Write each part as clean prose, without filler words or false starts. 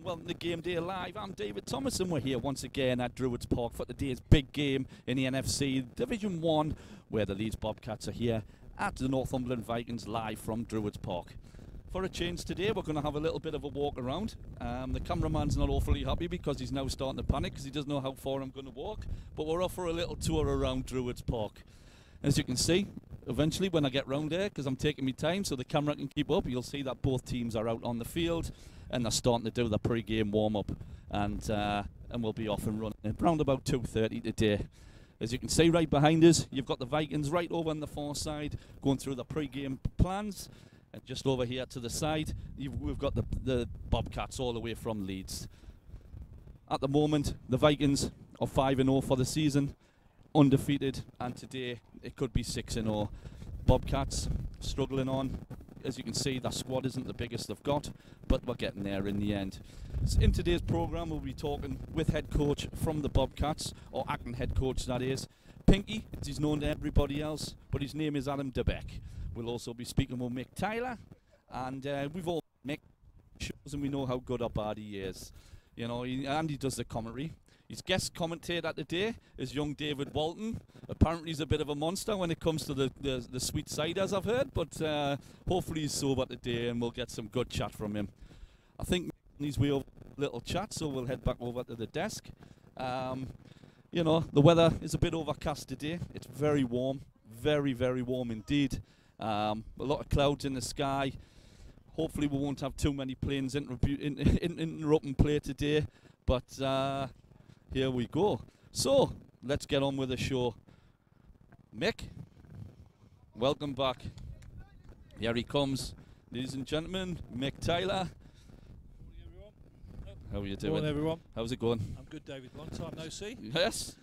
Welcome to Game Day Live. I'm David Thomas and we're here once again at Druids Park for today's big game in the NFC Division 1, where the Leeds Bobcats are here at the Northumberland Vikings live from Druids Park. For a change today, we're going to have a little bit of a walk around. The cameraman's not awfully happy because he's now starting to panic because he doesn't know how far I'm going to walk, but we're off for a little tour around Druids Park. As you can see, eventually when I get round there, because I'm taking my time so the camera can keep up, you'll see that both teams are out on the field and they're starting to do the pre-game warm-up, and we'll be off and running around about 2:30 today. As you can see right behind us, you've got the Vikings right over on the far side going through the pre-game plans, and just over here to the side we've got the Bobcats all the way from Leeds. At the moment the Vikings are 5-0 for the season, undefeated, and today it could be 6-0. Bobcats struggling on. As you can see, their squad isn't the biggest they've got, but we're getting there in the end. So in today's programme, we'll be talking with head coach from the Bobcats, or acting head coach that is. Pinky, as he's known to everybody else, but his name is Adam de Becque. We'll also be speaking with Mick Tyler, and we've all Mick shows and we know how good or bad he is. You know, Andy does the commentary. His guest commentator today is young David Walton. Apparently he's a bit of a monster when it comes to the sweet ciders, I've heard, but hopefully he's sober today and we'll get some good chat from him. I think he's way over a little chat, so we'll head back over to the desk. You know, the weather is a bit overcast today. It's very warm, very, very warm indeed. A lot of clouds in the sky. Hopefully we won't have too many planes interrupting play today, but here we go. So, let's get on with the show. Mick, welcome back. Here he comes. Ladies and gentlemen, Mick Tyler. Morning, everyone. How are you doing? Morning, everyone. How's it going? I'm good, David. Long time no see. Yes.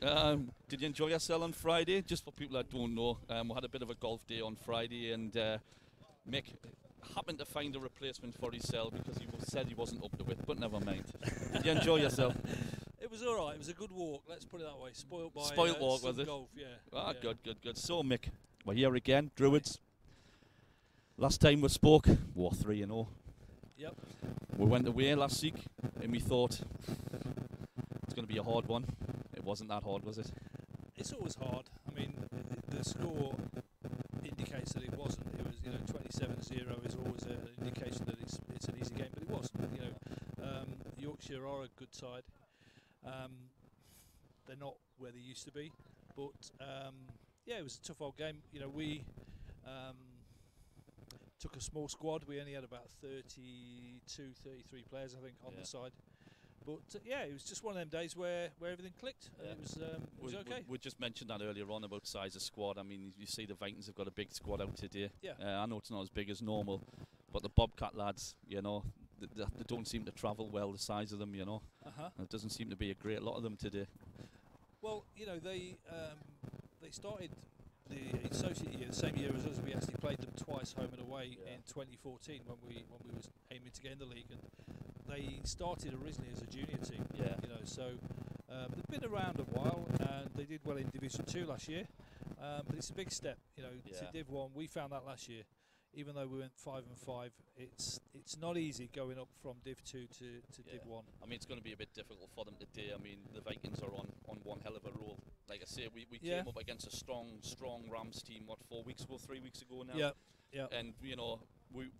Did you enjoy yourself on Friday? Just for people that don't know, we had a bit of a golf day on Friday, and Mick happened to find a replacement for himself because he said he wasn't up to it, but never mind. Did you enjoy yourself? It was all right. It was a good walk. Let's put it that way. Spoiled by walk, was it? golf, yeah. Ah, yeah. good. So, Mick, we're here again, Druids. Last time we spoke, we were 3-0. Yep. We went away last week, and we thought it's going to be a hard one. It wasn't that hard, was it? It's always hard. I mean, the score indicates that it wasn't. It was, 27-0 is always an indication that it's an easy game, but it wasn't. Yorkshire are a good side. They're not where they used to be, but yeah, it was a tough old game. We took a small squad. We only had about 32, 33 players, I think, on the side. But yeah, it was just one of them days where everything clicked. And it was okay. We just mentioned that earlier on about size of squad. I mean, you see the Vikings have got a big squad out today. Yeah. I know it's not as big as normal, but the Bobcat lads, they don't seem to travel well, the size of them, It doesn't seem to be a great lot of them today. Well, they started the associate year, the same year as us. We actually played them twice, home and away, in 2014 when we was aiming to get in the league, and they started originally as a junior team. Yeah. So they've been around a while, and they did well in Division 2 last year. But it's a big step, to Div 1. We found that last year. Even though we went 5-5, it's not easy going up from Div 2 to Div 1. I mean, it's going to be a bit difficult for them today. I mean, the Vikings are on one hell of a roll. Like I say, we came up against a strong Rams team, 3 weeks ago now? Yeah. And,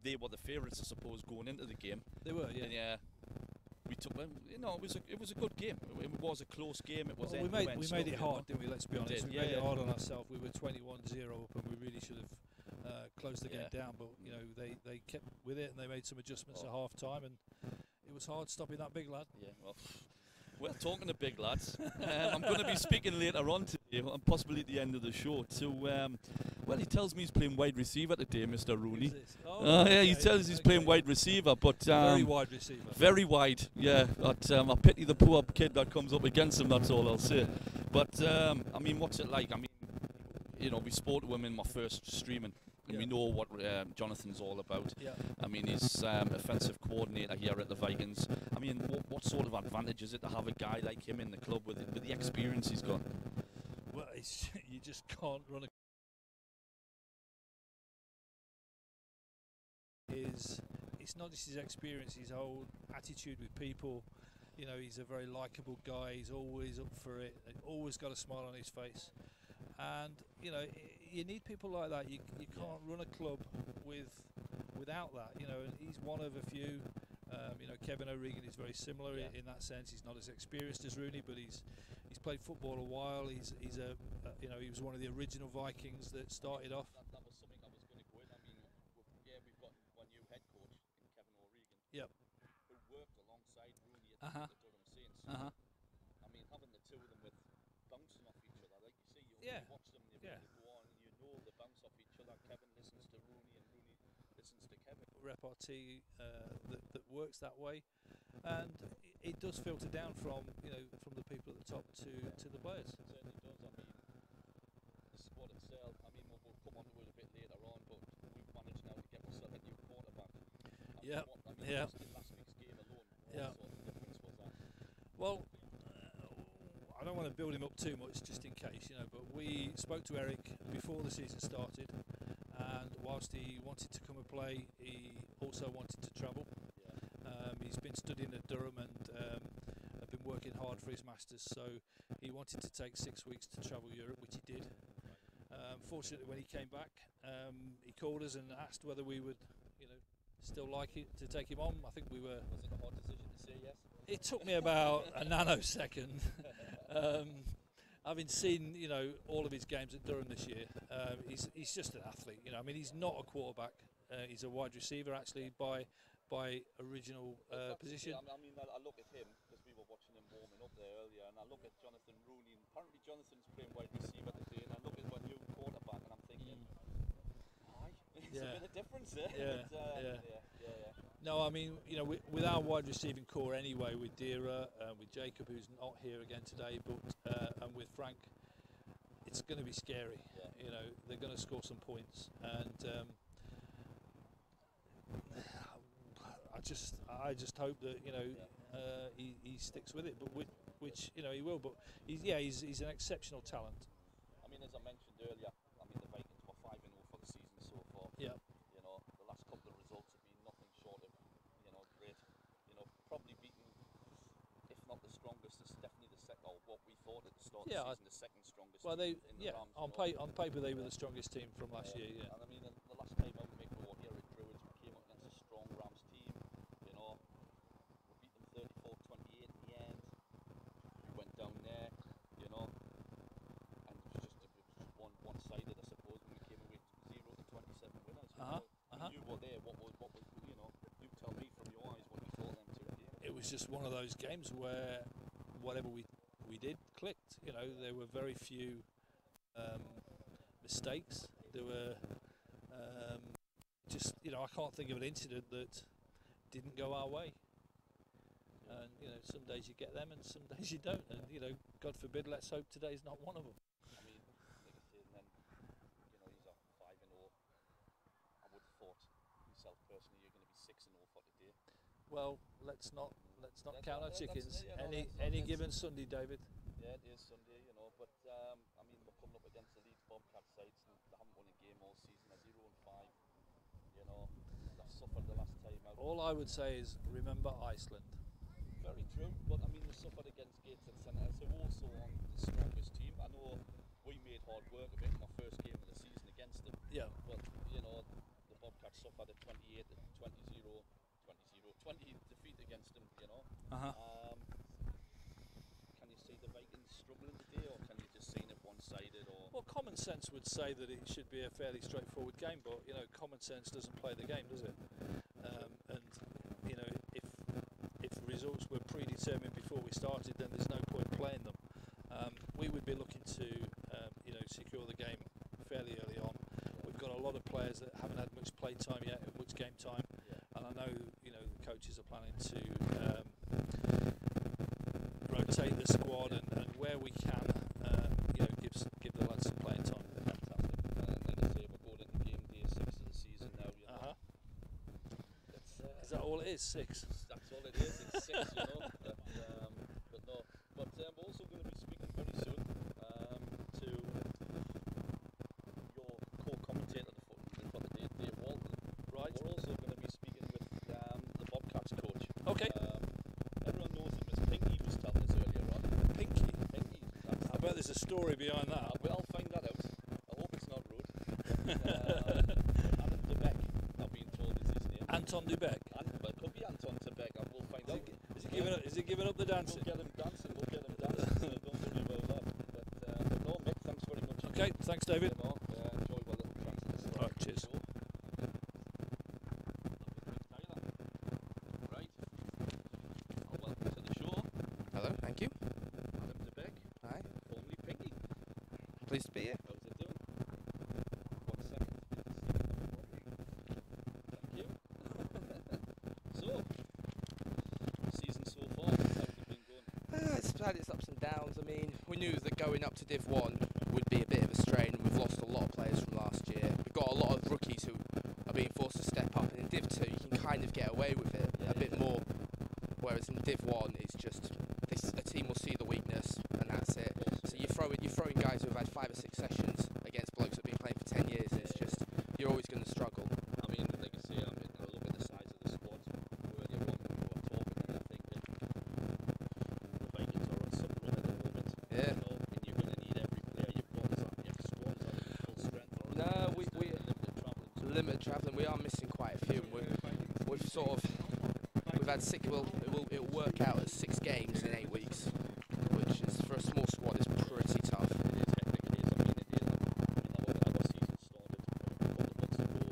they were the favourites, I suppose, going into the game. They were, yeah. And, we took them. It was a good game. It was a close game. It was. Well, we made it hard, didn't we? Let's be honest. We made it hard on ourselves. We were 21-0 up, and we really should have closed the game down. But they kept with it, and they made some adjustments at half time, and it was hard stopping that big lad. Yeah. Well, we're talking to big lads. I'm going to be speaking later on today, and possibly at the end of the show, to. Well, he tells me he's playing wide receiver today, Mr. Rooney. Yeah, he tells us he's playing wide receiver, but very wide receiver. Very wide, yeah. But I pity the poor kid that comes up against him. That's all I'll say. But I mean, what's it like? I mean, we spoke to him in my first streaming, and we know what Jonathan's all about. Yeah. I mean, he's offensive coordinator here at the Vikings. I mean, what sort of advantage is it to have a guy like him in the club with the experience he's got? Well, you just can't run a it's not just his experience, his whole attitude with people. You know, he's a very likeable guy. He's always up for it. Always got a smile on his face. And you know, you need people like that. You can't run a club without that. You know, and he's one of a few. You know, Kevin O'Regan is very similar in that sense. He's not as experienced as Rooney, but he's played football a while. He's a you know, he was one of the original Vikings that started off. That was something I was going to go in. I mean, we've got one new head coach in Kevin O'Regan. Yep. Who worked alongside Rooney at the Durham Saints. I mean, having the two of them with bouncing off each other, like you see, you watch them, they go on, and you know they bounce off each other. Kevin listens to Rooney, and Rooney listens to Kevin. Repartee that works that way, and it does filter down from, you know, from the people at the top to the players. It certainly does. I mean, the squad itself. I mean, we'll come on to it a bit later on, but we've managed now to get ourselves a new quarterback. Yeah. Last week's game alone. What sort of difference was that? Well, I don't want to build him up too much, just in case, you know. But we spoke to Eric before the season started, and whilst he wanted to come and play, he also wanted to travel. He's been studying at Durham and have been working hard for his masters, so he wanted to take 6 weeks to travel Europe, which he did. Fortunately, when he came back, he called us and asked whether we would, you know, still like it to take him on. I think we were. Was it a hard decision to say yes? It took me about a nanosecond. Having seen, you know, all of his games at Durham this year, he's just an athlete. You know, I mean, he's not a quarterback. He's a wide receiver, actually, by original position. I mean, I look at him because we were watching him warming up there earlier, and I look at Jonathan Rooney. And apparently, Jonathan's playing wide receiver today, and I look at my new quarterback, and I'm thinking, it's a bit of difference there. No, I mean, you know, with our wide receiving core anyway, with Dira, with Jacob, who's not here again today, but and with Frank, it's going to be scary. You know, they're going to score some points, and I just hope that, you know, he sticks with it, but which you know he will. But he's an exceptional talent. I mean, as I mentioned earlier, I mean the Vikings were 5-0 for the season so far. Yeah. You know, the last couple of results have been nothing short of, you know, great. You know, probably beaten, if not the strongest, it's definitely the second, or what we thought at the start of the season, the second strongest. Well, team in the Rams, on paper they were the strongest team from last year. Yeah. And I mean, the last time out we were here at Druids, we came up against a strong Rams team. You know, we beat them 34-28 in the end. We went down there, you know, and it was just one-sided, I suppose. When we came away 0-27 winners. You were there. What was you know? You tell me from your eyes what you thought of them two games. It was just one of those games where whatever we did clicked. You know, there were very few mistakes. There were just, you know, I can't think of an incident that didn't go our way. And you know, some days you get them, and some days you don't. And you know, God forbid, let's hope today's not one of them. I mean, like I said, and then you know, he's a 5-0. I would have thought myself personally, you're going to be 6-0 for today. Well, let's not count our chickens. Any given Sunday, David. Yeah, it is Sunday, you know. But I mean, we're coming up against the Leeds Bobcats sides, and they haven't won a game all season. They're 0-5. You know, they've suffered the last time out. All I would say is remember Iceland. Very true, but I mean they suffered against Gates and Centre, so also on the strongest team. I know we made hard work of it in my first game of the season against them. Yeah. But you know, the Bobcats suffered a 20 defeat against them. You know. Can you see the Vikings struggling today, or can you just see it one-sided? Or Well, common sense would say that it should be a fairly straightforward game, but you know, common sense doesn't play the game, does it? And you know, if results were predetermined before we started, then there's no point playing them. We would be looking to you know, secure the game fairly early on. We've got a lot of players that haven't had much play time yet, much game time, and I know, you know, the coaches are planning to rotate the squad and where we can, you know, give the lads some playing time. Fantastic. Like I say, we're going into game day 6 of the season now. You know. Is that all it is? 6? That's all it is. It's 6, you know. But no. But we're also going to be speaking very soon to your co-commentator for the day, Dave Walton. Right. We're also going to be speaking with there's a story behind that. We'll find that out. I hope it's not rude. Adam de Becque, I've been told is his name. Anton de Becque. Well, it could be Anton de Becque. I will find out. Is he giving up the dancing? We'll get him dancing. So don't worry about that. But no, Mick, thanks very much. Okay, thanks, David. You know, enjoy my little transfer. All right, cheers. Right. Welcome to the show. Hello, thank you. Adam de Becque. Hi. Formerly Piggy. Pleased to be here. How's it doing? 1 second. Thank you. So, season so far, how's it been going? It's had its ups and downs. I mean, we knew that going up to Div 1 would be a bit of a strain. We've lost a lot of players from last year. We've got a lot of rookies who are being forced to step up. And in Div 2, you can kind of get away with it a bit more. Whereas in Div 1, it's just a team will see the weakness and that's it. So you're throwing guys who have had 5 or 6 sessions against blokes that have been playing for 10 years. It's just you're always going to struggle. I mean, like I say, I look at the size of the squad earlier on when we were talking, and I think that the Vikings are on some run at the moment. Yeah. You know, and you're going to need every player you've got. Your squad is at full strength. Or No, we limited travelling. limited travelling. We are missing quite a few. We've sort of we've had 6. It'll work out as 6 games in 8 weeks, which is for a small squad is pretty tough. It is hectic. It is. I mean, it is. Our season started a couple of months ago. We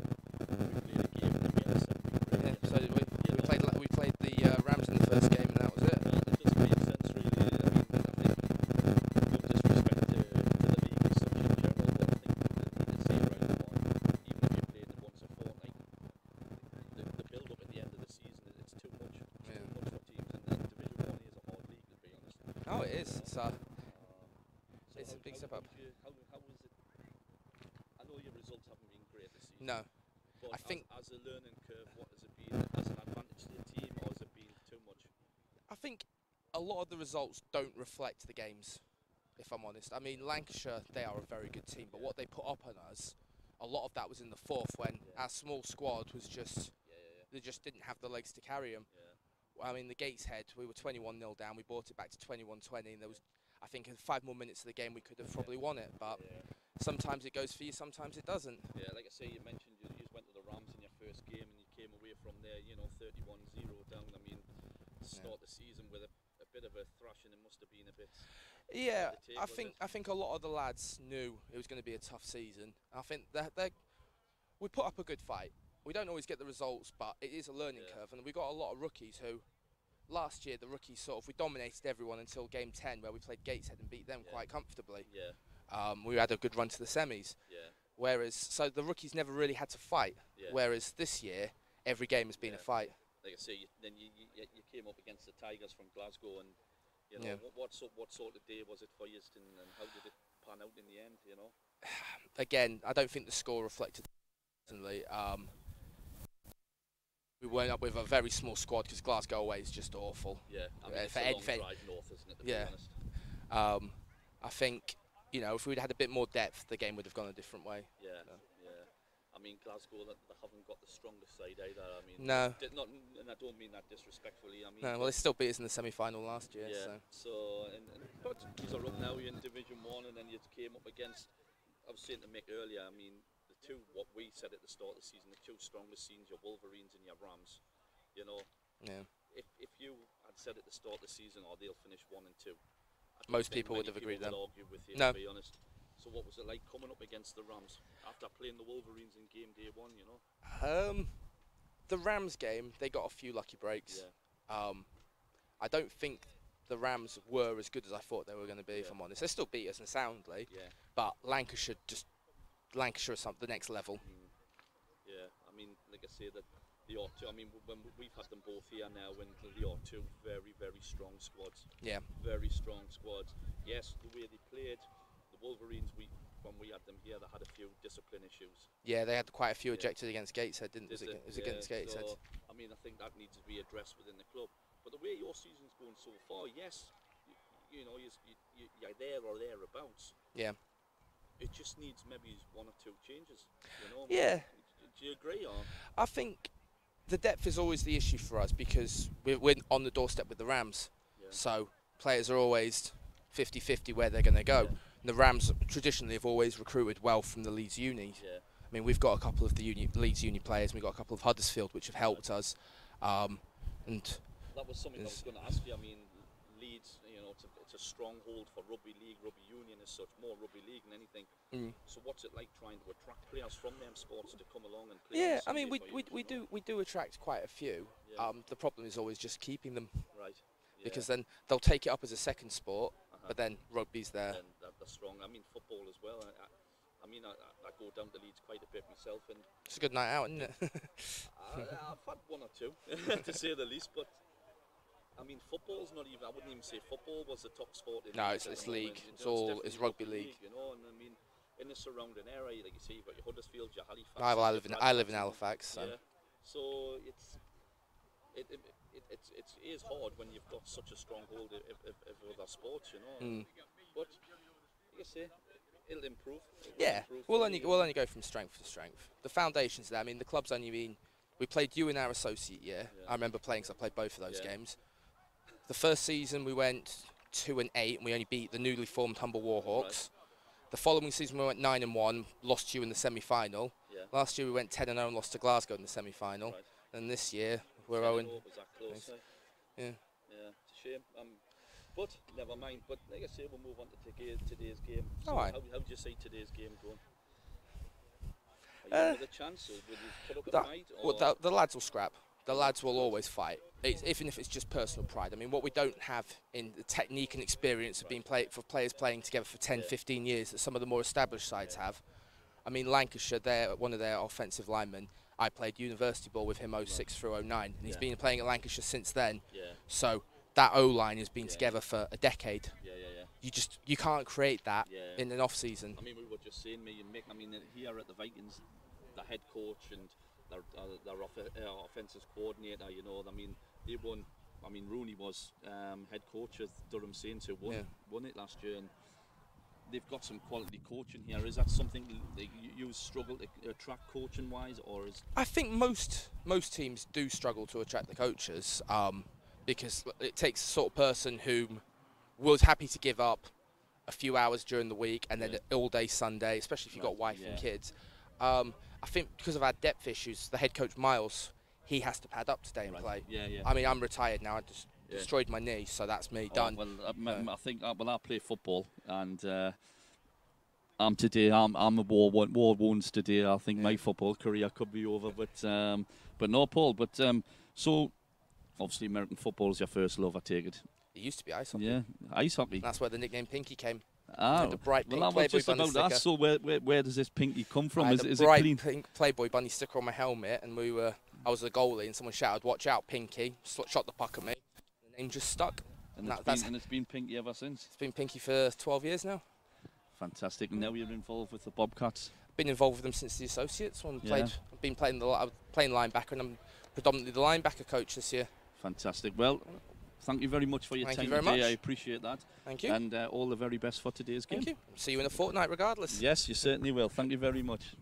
played a game and we had a 7-week break. Yeah, so did we. We played the Rams in the first game and that was it. That just made sense, really. I mean, no disrespect to the league as such in general, but I think you can see right now, even if you played it once a fortnight, the build-up at the end of the season, it's too much. It's too much for teams, and Division 1 is a hard league, to be honest. Oh, it is. It's So it's a big step up. How was it? I know your results haven't been great this season. No, But I think as a learning curve, what has it been? As an advantage to the team, or has it been too much? I think a lot of the results don't reflect the games, if I'm honest. I mean, Lancashire, they are a very good team, but what they put up on us, a lot of that was in the fourth when our small squad was just, they just didn't have the legs to carry them. I mean, the Gateshead, we were 21-0 down, we brought it back to 21-20, and there was, I think, in 5 more minutes of the game we could have probably won it, but sometimes it goes for you, sometimes it doesn't. Yeah, like I say, you mentioned you just went to the Rams in your first game and you came away from there, 31-0 down. I mean, start the season with a bit of a thrashing. It must have been a bit. Yeah, I think a lot of the lads knew it was going to be a tough season. I think that we put up a good fight. We don't always get the results, but it is a learning curve, and we got a lot of rookies who. Last year, the rookies we dominated everyone until game 10, where we played Gateshead and beat them quite comfortably. Yeah. We had a good run to the semis. Yeah. Whereas, so the rookies never really had to fight. Yeah. Whereas this year, every game has been a fight. Like I say, then you came up against the Tigers from Glasgow, and what sort of day was it for you, and how did it pan out in the end? Again, I don't think the score reflected. Personally, we went up with a very small squad because Glasgow away is just awful. Yeah, I mean, it's a long drive north, isn't it, to be honest? I think, if we'd had a bit more depth, the game would have gone a different way. Yeah. I mean, Glasgow, they haven't got the strongest side either. I mean, no. And I don't mean that disrespectfully. I mean, no, well, they still beat us in the semi-final last year. Yeah. But these are up now. You're in Division 1, and then you came up against. I was saying to Mick earlier. I mean, the two, what we said at the start of the season, the two strongest teams, your Wolverines and your Rams. Yeah. If you had said at the start of the season, they'll finish 1 and 2. Most people would have agreed then. Argue with you, no. To be honest. So what was it like coming up against the Rams after playing the Wolverines in game day 1? The Rams game, they got a few lucky breaks. Yeah. I don't think the Rams were as good as I thought they were going to be. If I'm honest, they still beat us soundly. Yeah. But Lancashire is the next level. Yeah. I mean, like I say, that the R2. I mean, when we've had them both here now, and the R2 very, very strong squads. Yeah. Very strong squads. Yes, the way they played. Wolverines, when we had them here, they had a few discipline issues. Yeah, they had quite a few ejected against Gateshead, didn't they? It was against Gateshead. So, I mean, I think that needs to be addressed within the club. But the way your season's going so far, yes, you're there or thereabouts. Yeah. It just needs maybe 1 or 2 changes. Yeah. Do you agree? Or? I think the depth is always the issue for us because we're on the doorstep with the Rams. Yeah. So players are always 50-50 where they're going to go. And the Rams traditionally have always recruited well from the Leeds uni. I mean, we've got a couple of the Leeds uni players, and we've got a couple of Huddersfield which have helped us. And that was something I was going to ask you. I mean, Leeds, it's a stronghold for rugby league, rugby union as such, more rugby league than anything. So what's it like trying to attract players from them sports to come along and play? Yeah, I mean, we do attract quite a few. The problem is always just keeping them. Right. Because then they'll take it up as a second sport, but then rugby's there. And they're strong. I mean, football as well. I mean, I go down to Leeds quite a bit myself, and it's a good night out, isn't it? I've had one or two, to say the least. But I mean, football's not even. I wouldn't even say football was the top sport. No, it's league. It's rugby league. And I mean, in the surrounding area, like you say, you've got your Huddersfield, your Halifax. I live in Halifax. So. Yeah. So it is hard when you've got such a stronghold of other sports, But like I say, it'll improve. We'll only go from strength to strength. The foundation's there. I mean, the club's only been. We played you in our associate year. I remember playing because I played both of those games. The first season we went 2-8, and we only beat the newly formed Humble Warhawks. Right. The following season we went 9-1, lost you in the semi-final. Last year we went 10-0 and lost to Glasgow in the semi-final. Right. And this year we're 0. Was that close? Yeah, it's a shame. But never mind. But like I say, we'll move on to today's game. So how do you see today's game going? Are you with a chance? Or will you put up a fight? Well, the lads will scrap. The lads will always fight, even if it's just personal pride. I mean, what we don't have in the technique and experience of being for players playing together for 10, 15 years that some of the more established sides have. I mean, Lancashire, one of their offensive linemen, I played university ball with him 06 through 09, and he's been playing at Lancashire since then. So that O-line has been together for a decade. You can't create that in an off-season. I mean, we were just saying, me and Mick, I mean, here at the Vikings, the head coach and their offensive coordinator, I mean, they won. I mean, Rooney was head coach of Durham Saints, who won it last year, and they've got some quality coaching here. Is that something that you struggle to attract coaching-wise, or is? I think most teams do struggle to attract the coaches because it takes a sort of person who was happy to give up a few hours during the week and then all day Sunday, especially if you've got wife and kids. I think because of our depth issues, the head coach Miles, he has to pad up today and play. I mean, I'm retired now. I just destroyed my knee, so that's me done. Well, I think I play football, and I'm a war wounds today. I think my football career could be over, but no, Paul. But so obviously American football is your first love, I take it. It used to be ice hockey. Yeah, ice hockey. That's where the nickname Pinky came. The bright pink Playboy bunny sticker. that. So where does this pinky come from? I had is a bright it clean? pink Playboy bunny sticker on my helmet, and I was the goalie, and someone shouted, "Watch out, Pinky!" Shot the puck at me. The name just stuck. And it's been Pinky ever since. It's been Pinky for 12 years now. Fantastic. And now you're involved with the Bobcats. Been involved with them since the associates. I've been playing linebacker, and I'm predominantly the linebacker coach this year. Fantastic. Well, thank you very much for your time today. I appreciate that. Thank you. And all the very best for today's game. Thank you. See you in a fortnight regardless. Yes, you certainly will. Thank you very much.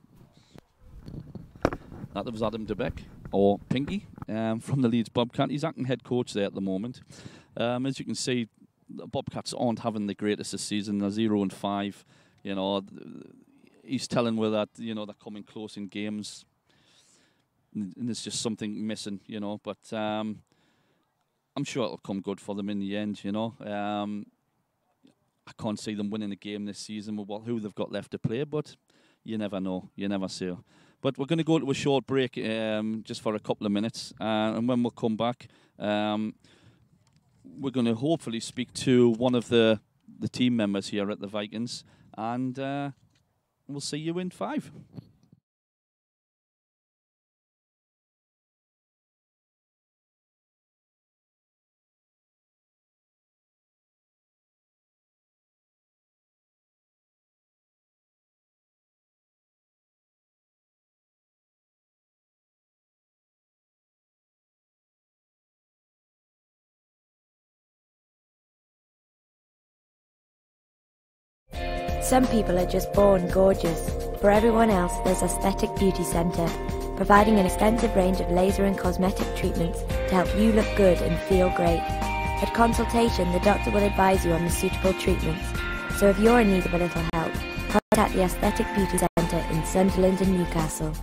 That was Adam de Becque, or Pinky, from the Leeds Bobcat. He's acting head coach there at the moment. As you can see, the Bobcats aren't having the greatest this season. They're 0-5. He's telling me that they're coming close in games, and there's just something missing. But I'm sure it'll come good for them in the end. I can't see them winning a game this season with who they've got left to play, but you never know. You never say. But we're going to go to a short break just for a couple of minutes, and when we'll come back, we're going to hopefully speak to one of the team members here at the Vikings, and we'll see you in 5. Some people are just born gorgeous. For everyone else, there's Aesthetic Beauty Centre, providing an extensive range of laser and cosmetic treatments to help you look good and feel great. At consultation, the doctor will advise you on the suitable treatments. So if you're in need of a little help, contact the Aesthetic Beauty Centre in Sunderland and Newcastle.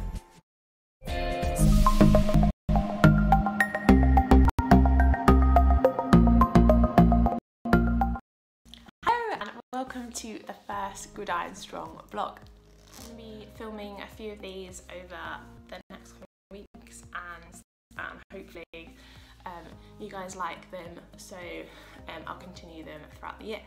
Hello and welcome to the first Good Iron Strong vlog. I'm going to be filming a few of these over the next couple of weeks, and hopefully you guys like them, so I'll continue them throughout the year.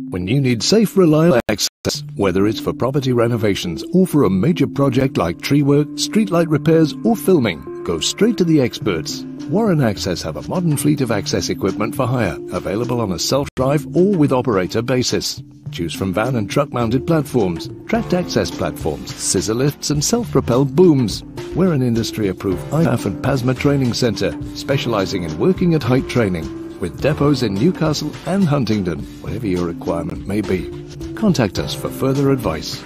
When you need safe, reliable access, whether it's for property renovations or for a major project like tree work, streetlight repairs or filming, go straight to the experts. Warren Access have a modern fleet of access equipment for hire, available on a self-drive or with operator basis. Choose from van and truck-mounted platforms, tracked access platforms, scissor lifts and self-propelled booms. We're an industry-approved IAF and PASMA training centre, specialising in working at height training, with depots in Newcastle and Huntingdon, whatever your requirement may be. Contact us for further advice.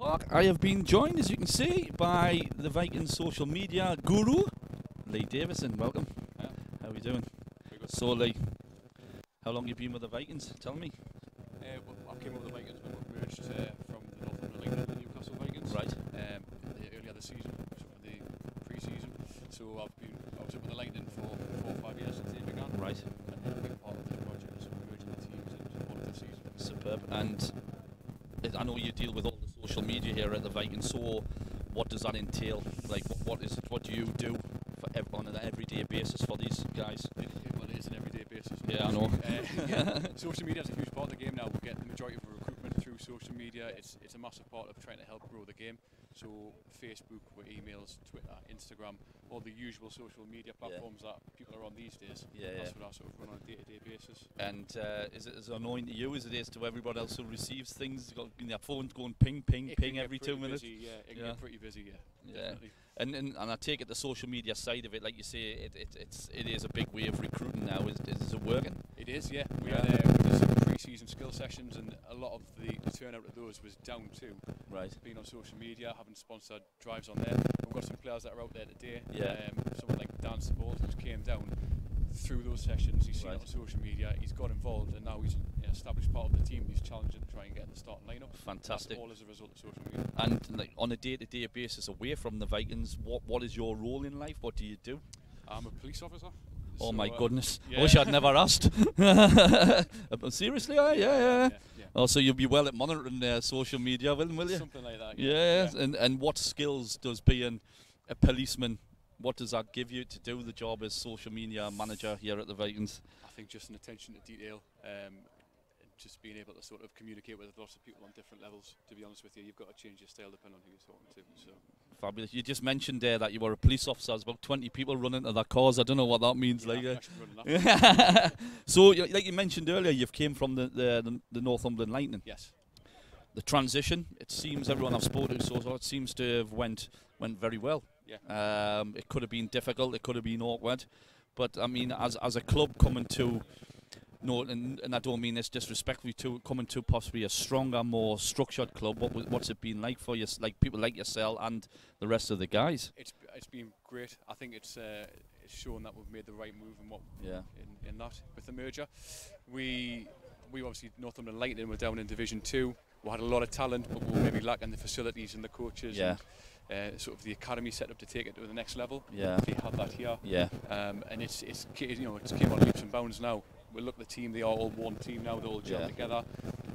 Park. I have been joined, as you can see, by the Vikings social media guru, Lee Davison. Welcome. Yeah. How are you doing? So, Lee, how long have you been with the Vikings? Tell me. Well, I came over the Vikings when we merged from the Northumberland League to the Newcastle Vikings. Right. Earlier this season, sort of the pre-season. So I was up with the Lightning for 4 or 5 years since they began. Right. And then a big part of this project is merging the teams and all of the season. Superb. And I know you deal with all the social media here at the Vikings. So, what does that entail? Like, what do you do on an everyday basis for these guys? Well, it is an everyday basis. Yeah, I know. Social media is a huge part of the game now. We get the majority of our recruitment through social media. It's a massive part of trying to help grow the game. So Facebook, with emails, Twitter, Instagram, all the usual social media platforms that people are on these days. That's what I sort of run on a day-to-day basis. And is it as annoying to you as it is to everybody else who receives things? Got their phones going ping, ping, ping every 2 minutes. Busy, it can get pretty busy. Definitely. And I take it the social media side of it, like you say, it is a big way of recruiting now. Is it working? It is, yeah. We had some pre-season skill sessions, and a lot of the turnout of those was down to being on social media, having sponsored drives on there. We've got some players that are out there today. Someone like Dan Sabol, who came down through those sessions. He's seen it on social media. He's got involved, and now he's an established part of the team. He's challenging to try and get in the starting lineup. Fantastic. That's all as a result of social media. And like on a day-to-day basis, away from the Vikings, what is your role in life? What do you do? I'm a police officer. Oh, so, my goodness! I wish I'd never asked. Seriously, yeah. Oh, so you'll be well at monitoring social media, will you? Something like that. Yeah. And what skills does being a policeman? What does that give you to do the job as social media manager here at the Vikings? I think just an attention to detail, just being able to sort of communicate with lots of people on different levels. To be honest with you, you've got to change your style depending on who you're talking to. So. Fabulous. You just mentioned there that you were a police officer. There's about 20 people running to their cars. I don't know what that means. So, like you mentioned earlier, you've came from the Northumberland Lightning. Yes. The transition, it seems everyone I've spoken to so far, it seems to have went very well. Yeah. It could have been difficult. It could have been awkward. But I mean, as a club coming to, and I don't mean this disrespectfully, coming to possibly a stronger, more structured club. What's it been like for you, like people like yourself and the rest of the guys? It's been great. I think it's shown that we've made the right move in that with the merger. We obviously Northumberland Lightning were down in Division 2. We had a lot of talent, but we were maybe lacking the facilities and the coaches. And, sort of the academy set up to take it to the next level. Yeah. They have that here. Yeah. And it's came on leaps and bounds now. We look at the team; they are all one team now. They're all gelled together.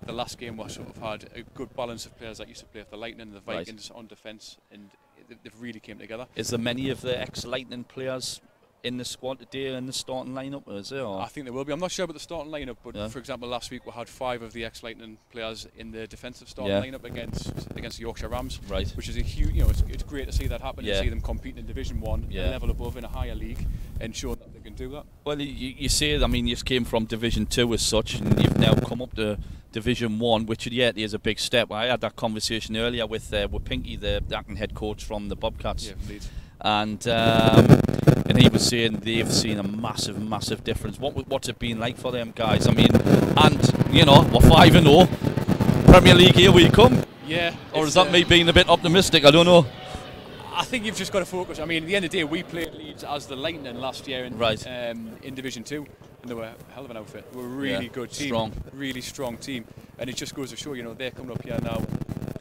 The last game we sort of had a good balance of players that used to play for the Lightning and the Vikings on defence, and they've really came together. Is there many of the ex-Lightning players in the squad today in the starting lineup, or is there? Or? I think there will be. I'm not sure about the starting lineup, but for example, last week we had 5 of the ex-Lightning players in the defensive starting lineup against the Yorkshire Rams, which is a huge. It's great to see that happen and see them competing in Division 1, a level above in a higher league, and show that they can do that. Well, you say, I mean, you came from Division 2 as such, and you've now come up to Division 1, which is a big step. I had that conversation earlier with Pinky, the acting head coach from the Bobcats. Yeah, Leeds. And he was saying they've seen a massive difference. What's it been like for them guys? I mean, and we're 5-0, Premier League, here we come. Yeah. Or is that me being a bit optimistic? I don't know. I think you've just got to focus. I mean, at the end of the day, we played Leeds as the Lightning last year in Division 2, and they were a hell of an outfit. They were a really good team, really strong team, and it just goes to show, they're coming up here now.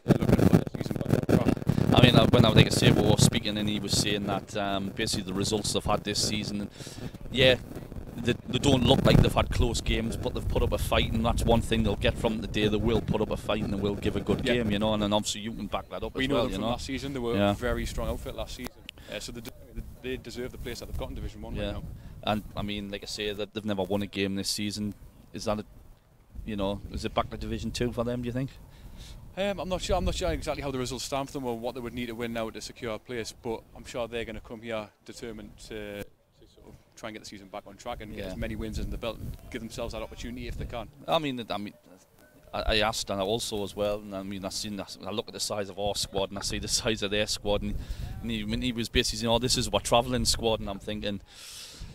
They're looking for the season back on track. I mean, when I think we were speaking, and he was saying that basically the results they've had this season, they don't look like they've had close games, but they've put up a fight, and that's one thing they'll get from today. They will put up a fight and they will give a good game, and obviously you can back that up as well. We know them from last season. They were a very strong outfit last season, so they deserve the place that they've got in Division 1 right now. And I mean, like I say, that they've never won a game this season. Is that is it back to Division 2 for them, do you think? I'm not sure exactly how the results stand for them or what they would need to win now to secure a place, but I'm sure they're going to come here determined to sort of try and get the season back on track and get as many wins in the belt and give themselves that opportunity if they can. I mean, I asked, and also as well, and I mean, I look at the size of our squad and I see the size of their squad, and he was basically saying, this is our travelling squad, and I'm thinking,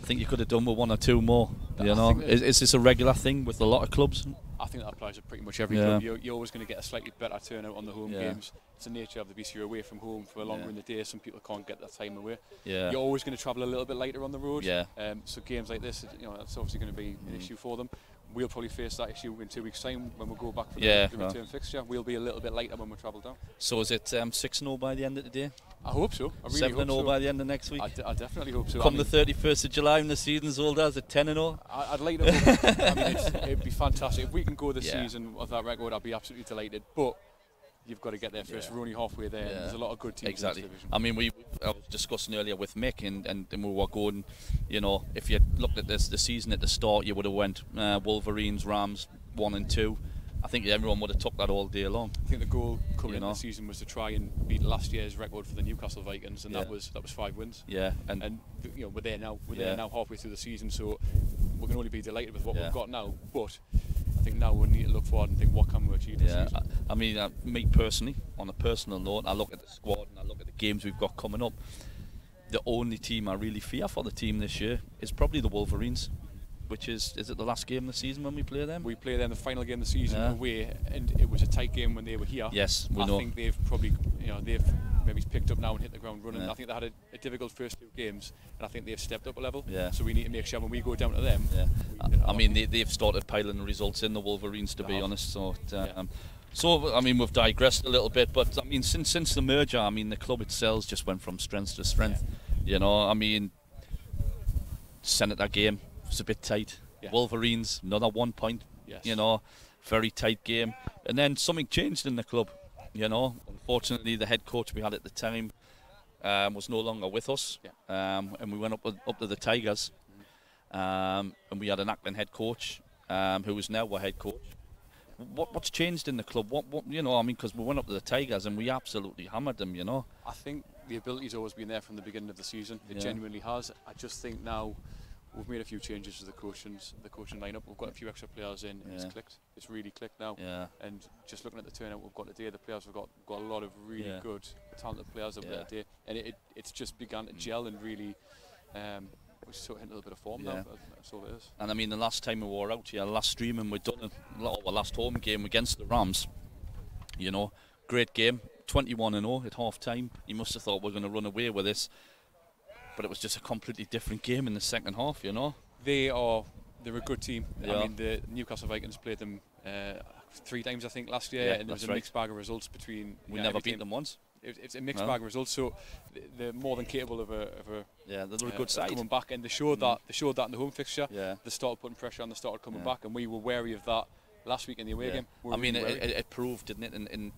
I think you could have done with 1 or 2 more. Is this a regular thing with a lot of clubs? I think that applies to pretty much every club. You're always going to get a slightly better turnout on the home games. It's the nature of the beast. You're away from home for longer in the day. Some people can't get that time away. You're always going to travel a little bit later on the road. So games like this, that's obviously going to be an issue for them. We'll probably face that issue in 2 weeks' time when we go back for the return fixture. We'll be a little bit later when we travel down. So is it 6-0 by the end of the day? I hope so. I really hope 7-0 by the end of next week? I definitely hope so. Come the 31st of July when the season's older, is it 10-0? I'd like to hope. I mean, it'd be fantastic. If we can go this season with that record, I'd be absolutely delighted. But you've got to get there first. We're only halfway there. There's a lot of good teams in this division. I mean, I was discussing earlier with Mick, and we were going, if you looked at the season at the start, you would have went Wolverines, Rams 1 and 2. I think everyone would have took that all day long. I think the goal coming into the season was to try and beat last year's record for the Newcastle Vikings, and that was 5 wins. And we're there now. We're there now, halfway through the season, so we can only be delighted with what we've got now. But I think now we need to look forward and think, what can we achieve this season? I mean, me personally, on a personal note, I look at the squad and I look at the games we've got coming up. The only team I really fear for the team this year is probably the Wolverines. Which is it the last game of the season when we play them? We play them the final game of the season away, and it was a tight game when they were here. Yes, we know. I think they've probably, they've maybe picked up now and hit the ground running. I think they had a difficult first 2 games, and I think they've stepped up a level. So we need to make sure when we go down to them. I mean, they've started piling the results in, the Wolverines, to be honest. So, I mean, we've digressed a little bit, but I mean, since the merger, I mean, the club itself just went from strength to strength. I mean, Senator game. It's a bit tight. Wolverines, another 1 point. Very tight game. And then something changed in the club. Unfortunately, the head coach we had at the time was no longer with us. And we went up to the Tigers. And we had an acting head coach who is now our head coach. What's changed in the club? What I mean, because we went up to the Tigers and we absolutely hammered them. I think the ability's always been there from the beginning of the season. It genuinely has. I just think now we've made a few changes to the coaching lineup. We've got a few extra players in. It's clicked. It's really clicked now. And just looking at the turnout we've got today, the players have got a lot of really good, talented players over there today, and it's just begun to gel and really. We're sort of hitting a little bit of form now. That's all it is. And I mean, the last time we were out here, last streaming, we'd done our last home game against the Rams. Great game, 21-0 at half time. You must have thought we're going to run away with this. But it was just a completely different game in the second half, They're a good team. I mean, the Newcastle Vikings played them 3 times, I think, last year, and there was a mixed bag of results between. We never beat them once. It's a mixed bag of results, so they're more than capable of a they're a good side coming back, and they showed that in the home fixture. They started putting pressure on, they started coming back, and we were wary of that last week in the away game. I mean, it proved, didn't it, in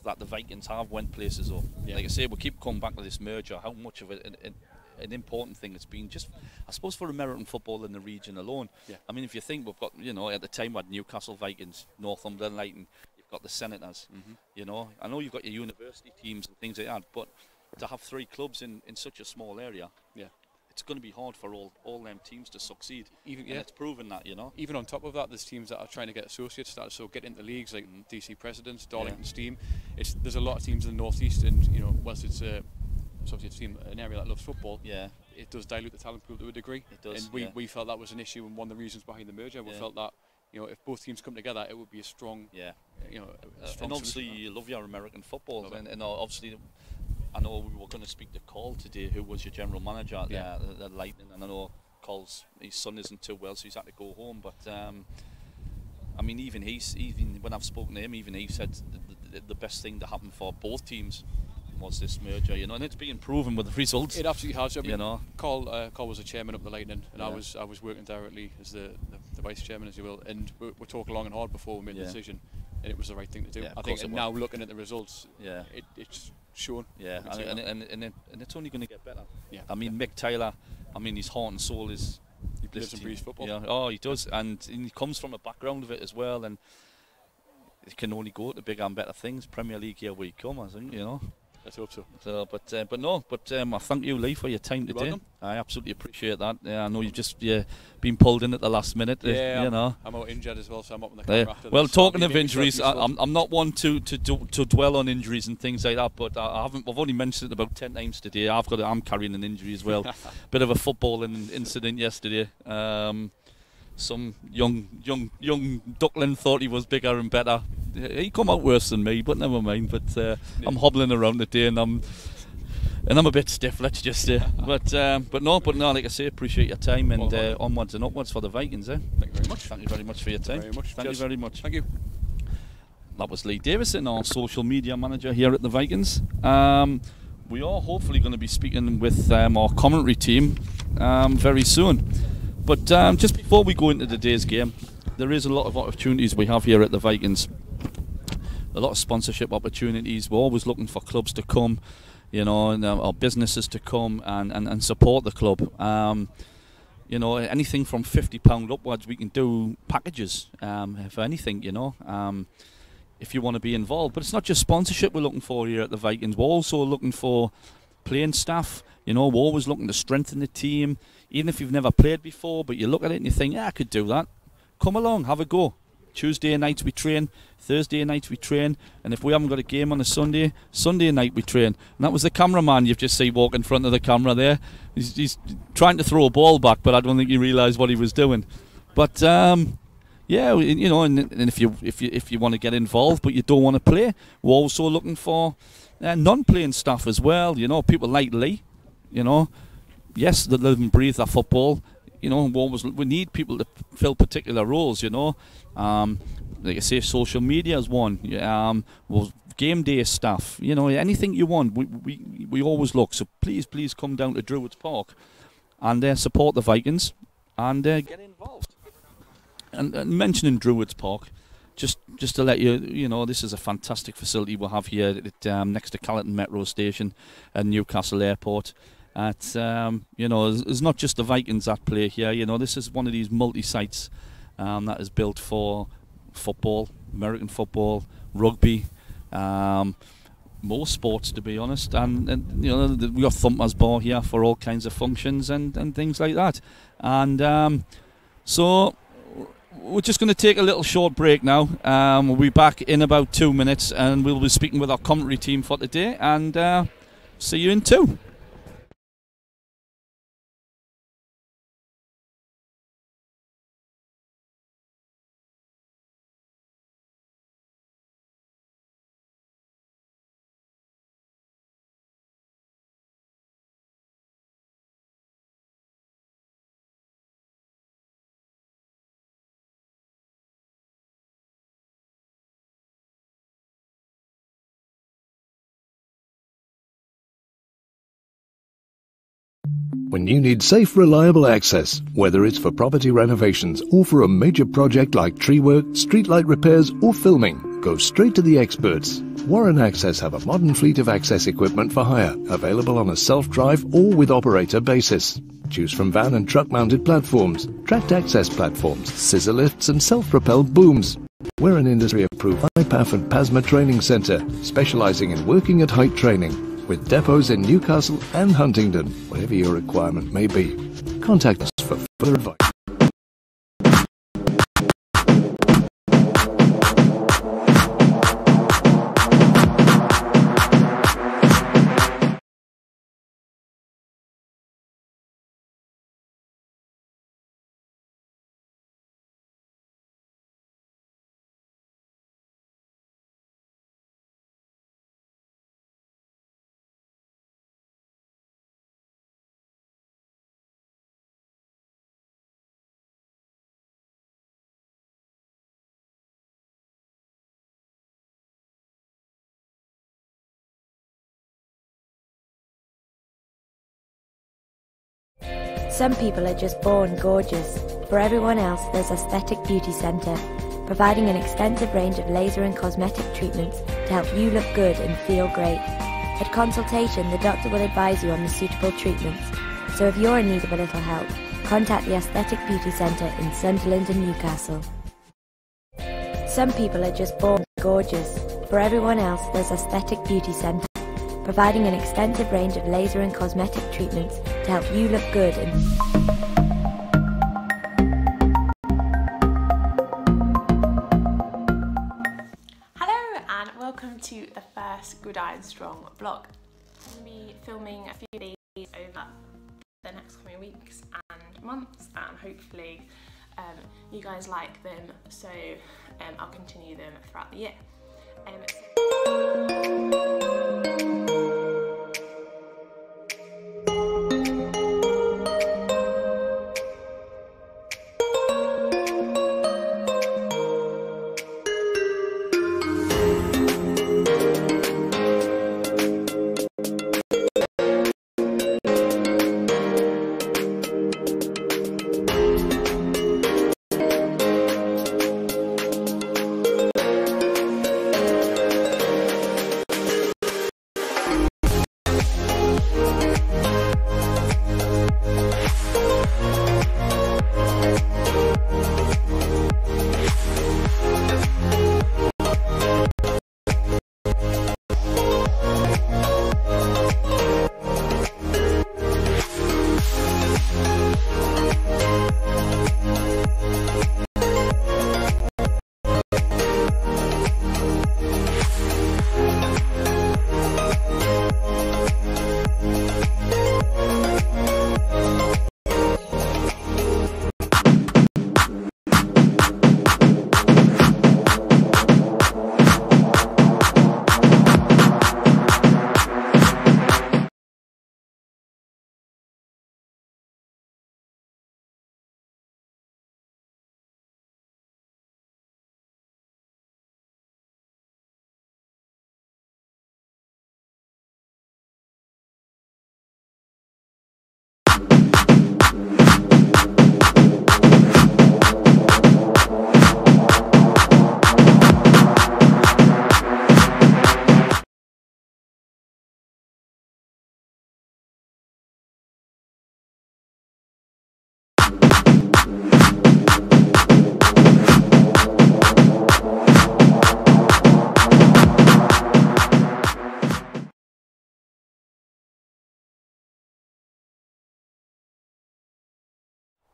that the Vikings have went places up. Like I say, we keep coming back to this merger. How much of an important thing it's been, just I suppose, for American football in the region alone. I mean, if you think we've got, at the time we had Newcastle Vikings, Northumberland Lighton, you've got the Senators, I know you've got your university teams and things like that, but to have 3 clubs in such a small area, it's going to be hard for all them teams to succeed. And it's proven that, Even on top of that, there's teams that are trying to get associate status, so get into leagues like DC Presidents, Darlington Steam. There's a lot of teams in the northeast, and whilst it's obviously an area that loves football, it does dilute the talent pool to a degree. It does, and we felt that was an issue, and one of the reasons behind the merger. We felt that if both teams come together, it would be a strong, a strong and obviously solution. You love your American football, and obviously I know we were going to speak to Cole today, who was your general manager at the Lightning, and I know Cole's his son isn't too well, so he's had to go home. But I mean, even when I've spoken to him, even he said the best thing to happen for both teams was this merger, and it's being proven with the results. It absolutely has. I mean, Cole was a chairman up the Lightning, and I was working directly as the vice chairman, as you will, and we talked long and hard before we made the decision, and it was the right thing to do. I think now looking at the results, it's shown. And it's only going to get better. I mean, Mick Taylor, I mean, his heart and soul is. He lives and breathes football. Oh, he does, and he comes from a background of it as well, and it can only go to bigger and better things. Premier League, here we come, I think, Let's hope so. But I thank you, Lee, for your time today. Welcome. I absolutely appreciate that. I know you've just been pulled in at the last minute. I'm out injured as well, so I'm up on the camera after well, this. talking of injuries, I'm not one to dwell on injuries and things like that, but I've only mentioned it about 10 times today. I'm carrying an injury as well. Bit of a footballing incident yesterday. some young duckling thought he was bigger and better. He come out worse than me, but never mind. But I'm hobbling around today, and I'm a bit stiff. Let's just say. But no. Like I say, appreciate your time, and onwards and upwards for the Vikings. Thank you very much. Thank you very much for your time. Thank you very much. Thank you. That was Lee Davison, our social media manager here at the Vikings. We are hopefully going to be speaking with our commentary team very soon. But just before we go into today's game, there is a lot of opportunities we have here at the Vikings. A lot of sponsorship opportunities. We're always looking for clubs to come, you know, and our businesses to come and support the club. You know, anything from £50 upwards, we can do packages for anything, you know. If you want to be involved. But it's not just sponsorship we're looking for here at the Vikings. We're also looking for playing staff. You know, we're always looking to strengthen the team. Even if you've never played before, but you look at it and you think, yeah, I could do that. Come along, have a go. Tuesday nights we train, Thursday nights we train, and if we haven't got a game on a Sunday, Sunday night we train. And that was the cameraman you've just seen walk in front of the camera there. He's trying to throw a ball back, but I don't think he realised what he was doing. But yeah, you know, and if you want to get involved but you don't want to play, we're also looking for non-playing staff as well. You know, people like Lee. You know, yes, they live and breathe their football. You know, we need people to fill particular roles. You know, like I say, social media is one. Game day staff. You know, anything you want, we always look. So please come down to Druids Park and support the Vikings and get involved. And mentioning Druids Park, just to let you know, this is a fantastic facility we have here at, next to Callerton Metro Station and Newcastle Airport. You know, there's not just the Vikings that play here. You know, this is one of these multi-sites that is built for football, American football, rugby, most sports, to be honest. And you know, we got Thumpers Bar here for all kinds of functions and things like that. And so we're just going to take a little short break now. We'll be back in about 2 minutes, and we'll be speaking with our commentary team for today. And see you in 2. When you need safe, reliable access, whether it's for property renovations or for a major project like tree work, streetlight repairs or filming, go straight to the experts. Warren Access have a modern fleet of access equipment for hire, available on a self-drive or with operator basis. Choose from van and truck-mounted platforms, tracked access platforms, scissor lifts and self-propelled booms. We're an industry-approved IPAF and PASMA training centre, specialising in working at height training, with depots in Newcastle and Huntingdon, whatever your requirement may be. Contact us for further advice. Some people are just born gorgeous. For everyone else, there's Aesthetic Beauty Centre, providing an extensive range of laser and cosmetic treatments to help you look good and feel great. At consultation, the doctor will advise you on the suitable treatments. So if you're in need of a little help, contact the Aesthetic Beauty Centre in Sunderland and Newcastle. Some people are just born gorgeous. For everyone else, there's Aesthetic Beauty Centre, providing an extensive range of laser and cosmetic treatments to help you look good and... Hello and welcome to the first Good Iron Strong vlog. I'm going to be filming a few of these over the next coming weeks and months, and hopefully you guys like them, so I'll continue them throughout the year.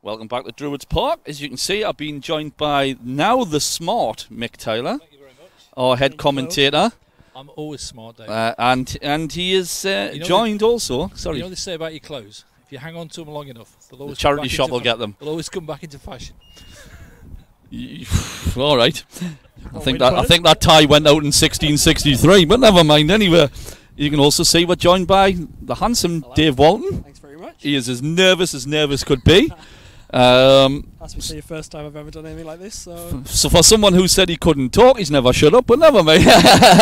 Welcome back to Druids Park. As you can see, I've been joined by now the smart Mick Taylor, Thank you very much. our head commentator, I'm always smart, Dave. and he is joined also. Sorry, You know what they say about your clothes? If you hang on to them long enough, they'll the always charity come back shop into will get them. They'll always come back into fashion. All right, I think that tie went out in 1663, but never mind. Anyway, you can also see we're joined by the handsome Dave Walton. Thanks very much. He is as nervous could be. That's the first time I've ever done anything like this, so For someone who said he couldn't talk, he's never shut up, but never mind.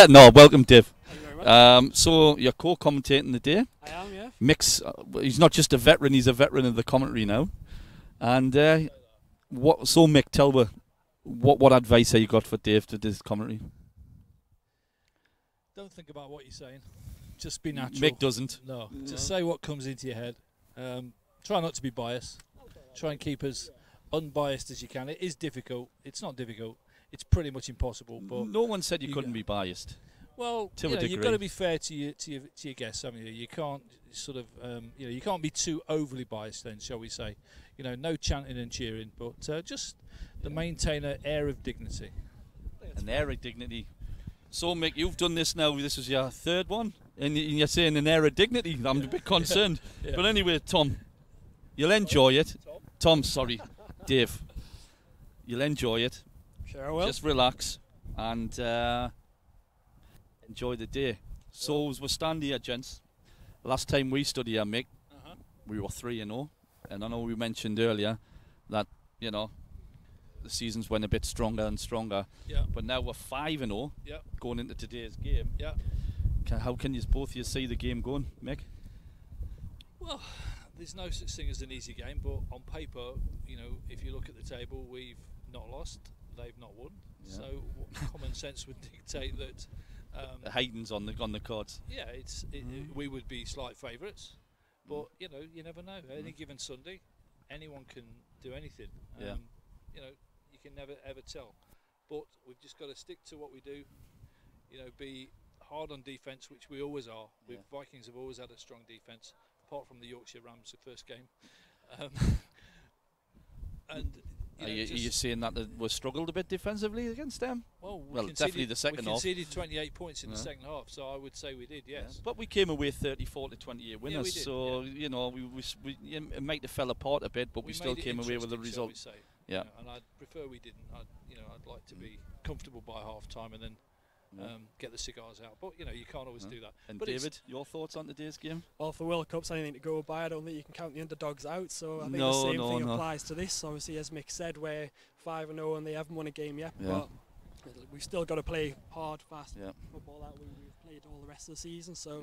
No, welcome, Dave. thank you very much. So you're co-commentating the day. I am, yeah. Mick's, he's not just a veteran, he's a veteran of the commentary now. And Mick, tell me, what advice have you got for Dave to this commentary? Don't think about what you're saying. Just be natural. Mick doesn't. No, just say what comes into your head. Try not to be biased. Try and keep as unbiased as you can. It is difficult. It's not difficult. It's pretty much impossible. But No one said you couldn't be biased. well, To a you've degree. got to be fair to your guests, haven't you? You can't sort of you can't be too overly biased. Then, shall we say? No chanting and cheering, but just the maintain an air of dignity. An air of dignity. So, Mick, you've done this now. This is your third one, and you're saying an air of dignity. I'm a bit concerned. Yeah. But anyway, Tom, you'll enjoy it. Tom, sorry, Dave. You'll enjoy it. Sure I will. Just relax and enjoy the day. So, as we stand here, gents, last time we stood here, Mick, we were 3-0. And I know we mentioned earlier that, the season's went a bit stronger and stronger. Yeah. But now we're 5-0 Yeah. going into today's game. Yeah. How can you both of you see the game going, Mick? Well, there's no such thing as an easy game, but on paper, if you look at the table, we've not lost, they've not won. Yeah. So common sense would dictate that. The Hayden's on the cards. Yeah, we would be slight favourites, but you never know. Any given Sunday, anyone can do anything. Yeah. You can never ever tell. But we've just got to stick to what we do. Be hard on defence, which we always are. Yeah. Vikings have always had a strong defence, apart from the Yorkshire Rams, the first game. And Are you saying that we struggled a bit defensively against them? well, definitely the second we half. conceded 28 points in the Yeah. second half, so I would say we did. Yes. Yeah. But we came away 34 to 28 winners. we did, so it might have fell apart a bit, but we still made it came away with the interesting, shall result. we say. Yeah. And I'd prefer we didn't. I'd like to be comfortable by half time and then get the cigars out. But you can't always do that. And but David, your thoughts on today's game? Well, for World Cup's anything to go by. I don't think you can count the underdogs out. So I think the same thing applies to this. Obviously, as Mick said, we're 5-0 and they haven't won a game yet. Yeah. But we've still got to play hard, fast football that we've played all the rest of the season. So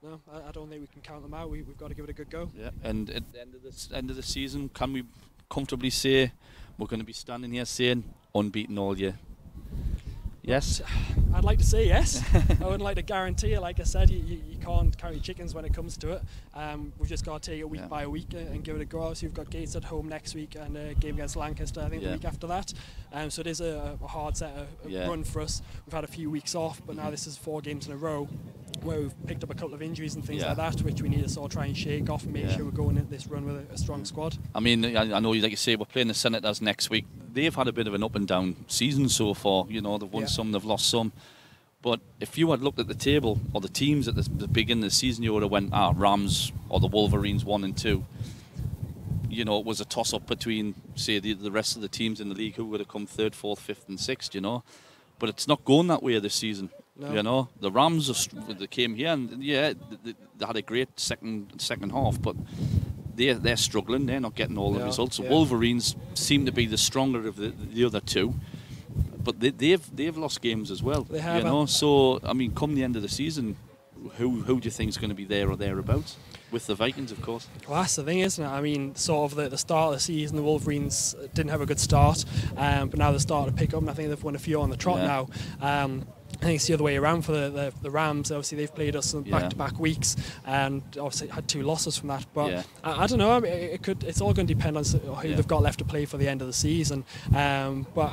no, I don't think we can count them out. We've got to give it a good go. Yeah. And at the end of the season, can we comfortably say we're going to be standing here saying unbeaten all year? Yes? I'd like to say yes. I wouldn't like to guarantee it. Like I said, you can't carry chickens when it comes to it. We've just got to take it week by week and give it a go. Obviously, we've got Gates at home next week and a game against Lancaster, I think, the week after that. So it is a hard set of run for us. We've had a few weeks off, but now this is 4 games in a row where we've picked up a couple of injuries and things like that, which we need to sort of try and shake off and make sure we're going into this run with a strong squad. I mean, I know, like you say, we're playing the Senators next week. They've had a bit of an up and down season so far. They've won some, they've lost some. But if you had looked at the table or the teams at the beginning of the season, you would have went, Rams or the Wolverines 1 and 2. It was a toss-up between, say, the rest of the teams in the league who would have come 3rd, 4th, 5th and 6th, But it's not going that way this season. No. The Rams, they came here and, they had a great second half, but they're struggling. They're not getting all the results. The Wolverines seem to be the stronger of the other two. But they've lost games as well. They have. So, I mean, come the end of the season, who do you think is going to be there or thereabouts? With the Vikings, of course. Well, that's the thing, isn't it? I mean, sort of the start of the season, the Wolverines didn't have a good start, but now they're starting to pick up, and I think they've won a few on the trot now. I think it's the other way around for the Rams. Obviously, they've played us back-to-back weeks, and obviously had 2 losses from that. But I don't know. I mean, it's all going to depend on who they've got left to play for the end of the season. But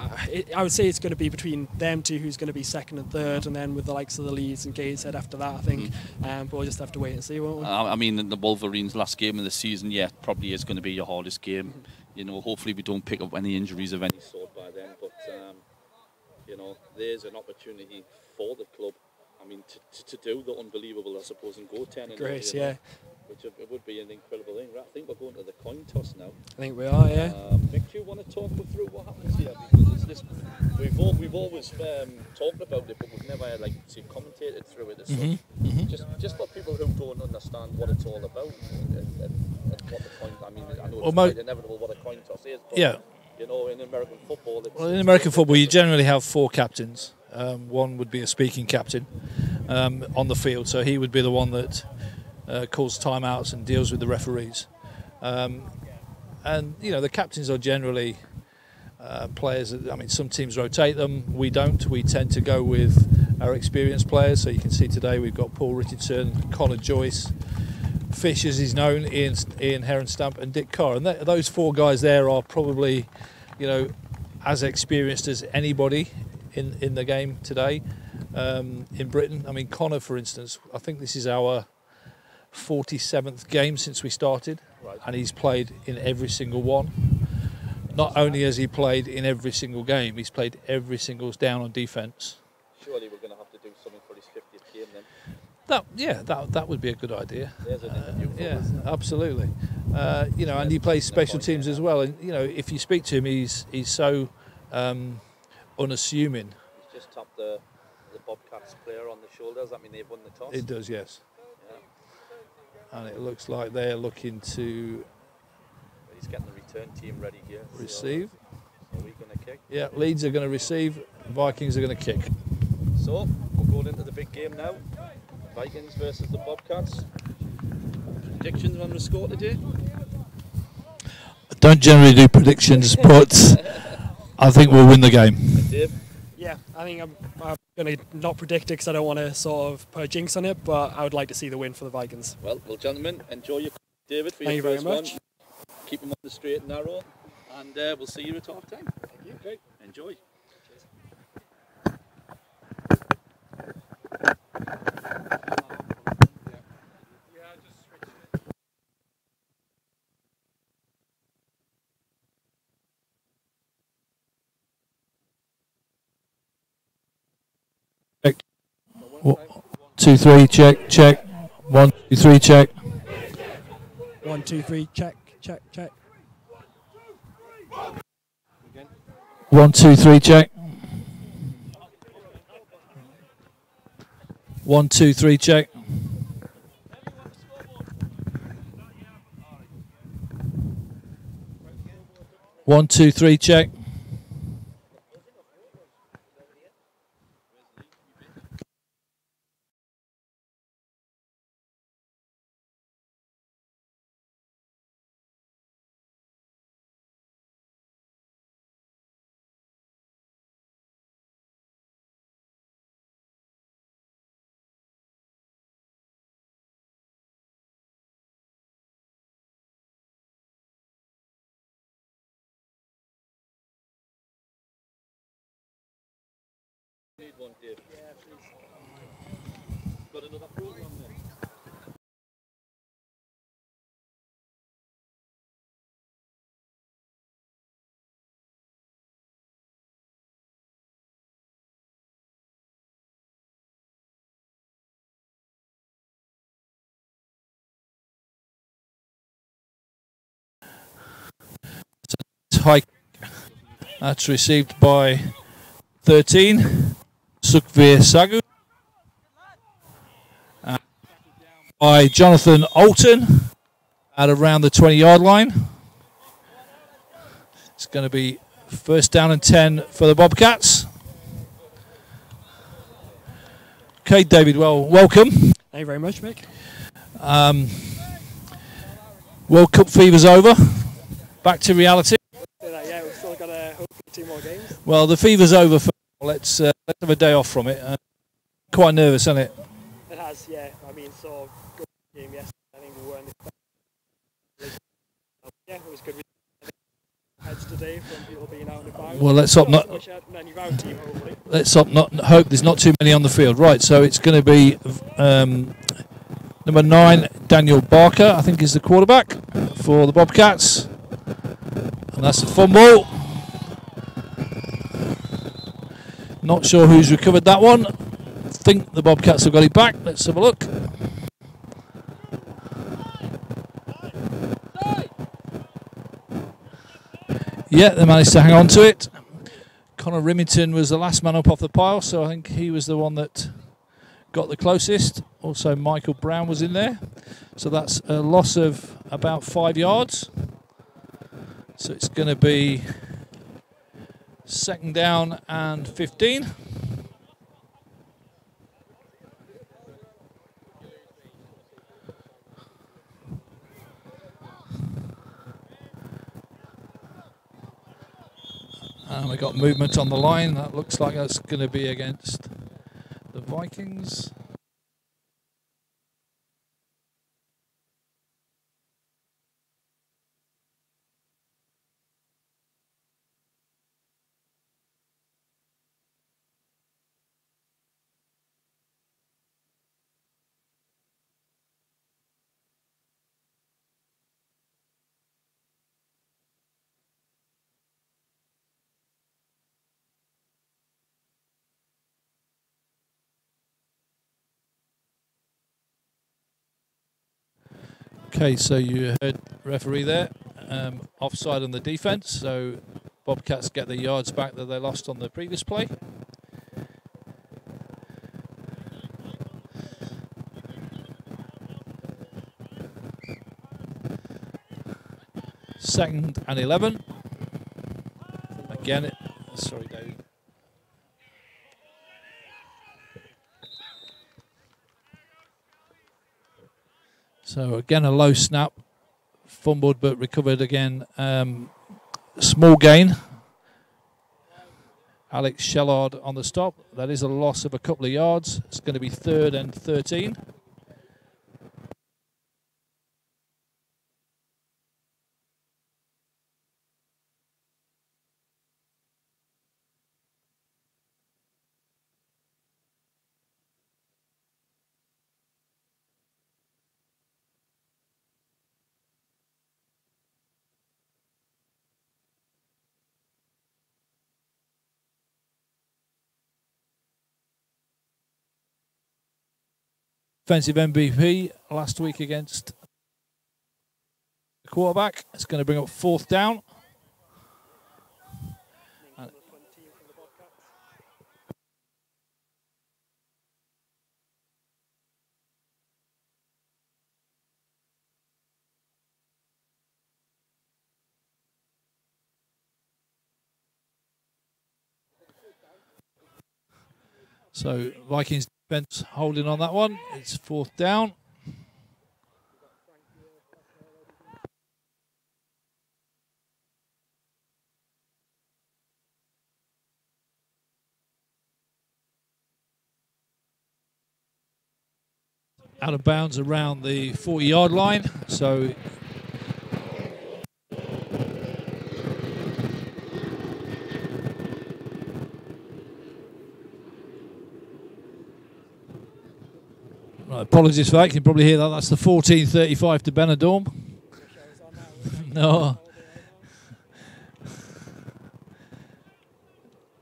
I would say it's going to be between them two, who's going to be 2nd and 3rd, and then with the likes of the Leeds and Gateshead after that, I think. But we'll just have to wait and see, won't we? I mean, the Wolverines' last game of the season, probably is going to be your hardest game. Hopefully we don't pick up any injuries of any sort by then. But there's an opportunity for the club. I mean, to do the unbelievable, I suppose, and go 10 and 0, Grace, which it would be an incredible thing. I think we're going to the coin toss now. I think we are, Mick, do you want to talk through what happens here? Because we've always talked about it, but we've never commentated through it as such. Just for people who don't understand what it's all about and what the coin. I mean, I know it's quite inevitable what a coin toss is. But, in American football... in American football, you generally have 4 captains. One would be a speaking captain on the field, so he would be the one that calls timeouts and deals with the referees. And, the captains are generally players that, some teams rotate them, we don't. We tend to go with our experienced players, so you can see today we've got Paul Richardson, Connor Joyce, Fish as he's known, Ian Heronstamp and Dick Carr. And those 4 guys there are probably, as experienced as anybody in the game today in Britain. I mean, Connor, for instance, I think this is our 47th game since we started, and he's played in every single one. Not only has he played in every single game, he's played every single down on defence. Surely we're going to have to do something for his 50th game then. That would be a good idea. There's an interview absolutely. And he plays special teams as well. And if you speak to him, he's so unassuming. He's just tapped the Bobcats player on the shoulders. I mean, they've won the toss. It does, yes. And it looks like they're looking to... He's getting the return team ready here. Receive. So are we going to kick? Yeah, Leeds are going to receive. Vikings are going to kick. So, we're going into the big game now. Vikings versus the Bobcats. Predictions on the score today? I don't generally do predictions, but I think we'll win the game. Dave? Yeah, I think I'm going to not predict it because I don't want to sort of put a jinx on it, but I would like to see the win for the Vikings. Well, gentlemen, enjoy your David for Thank your you first very much. one. Keep them on the straight and narrow, and we'll see you at half time. Thank you. Okay, enjoy. Check. 2, 3, check. 1, 2, 3, check. 1, 2, 3, check. 1, 2, 3, check. 1, 2, 3, check. One, two, three, check. High. That's received by 13, Sukhvir Sagu. By Jonathan Alton at around the 20-yard line. It's going to be first down and 10 for the Bobcats. Okay, David, well, welcome. Thank you very much, Mick. World Cup fever's over. Back to reality. Yeah, we've still got hopefully 2 more games. Well, the fever's over. Let's have a day off from it. Quite nervous, isn't it? It has, yeah. I mean, so good game yesterday. I think we were in the yeah, it was good. Heads today from people being out and about. Well, let's hope not. Let's hope there's not too many on the field. Right, so it's going to be number 9, Daniel Barker, I think is the quarterback for the Bobcats. And that's a fumble. Not sure who's recovered that one. I think the Bobcats have got it back. Let's have a look. Yeah, they managed to hang on to it. Connor Rimington was the last man up off the pile, so I think he was the one that got the closest. Also, Michael Brown was in there. So that's a loss of about 5 yards. So it's going to be second down and 15. And we got movement on the line. That looks like that's going to be against the Vikings. Okay, so you heard referee there, offside on the defence, so Bobcats get the yards back that they lost on the previous play. Second and 11. Again, sorry Dave. So again, a low snap, fumbled but recovered again. Small gain. Alex Shellard on the stop. That is a loss of a couple of yards. It's going to be 3rd and 13. Defensive MVP last week against the quarterback. It's going to bring up 4th down. So Vikings defence holding on that one. It's 4th down. Out of bounds around the 40-yard line. So apologies for that. You can probably hear that. That's the 14:35 to Benidorm. No.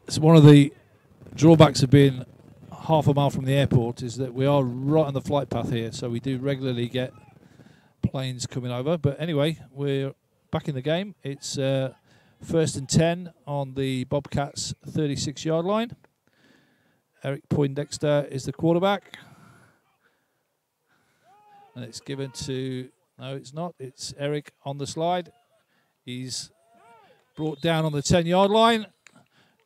It's one of the drawbacks of being half a mile from the airport is that we are right on the flight path here, so we do regularly get planes coming over. But anyway, we're back in the game. It's 1st and 10 on the Bobcats 36-yard line. Eric Poindexter is the quarterback. And it's given to, no it's not, it's Eric on the slide. He's brought down on the 10-yard line.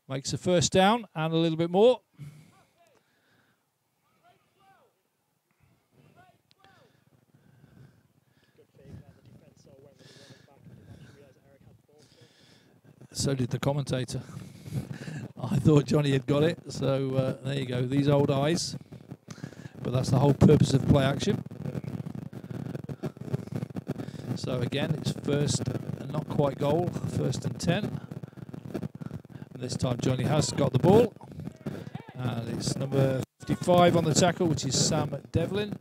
Makes a 1st down and a little bit more. So did the commentator. I thought Johnny had got it, so there you go, these old eyes. But that's the whole purpose of play action. So again, it's 1st and not quite goal, 1st and 10. And this time Johnny has got the ball. And it's number 55 on the tackle, which is Sam Devlin.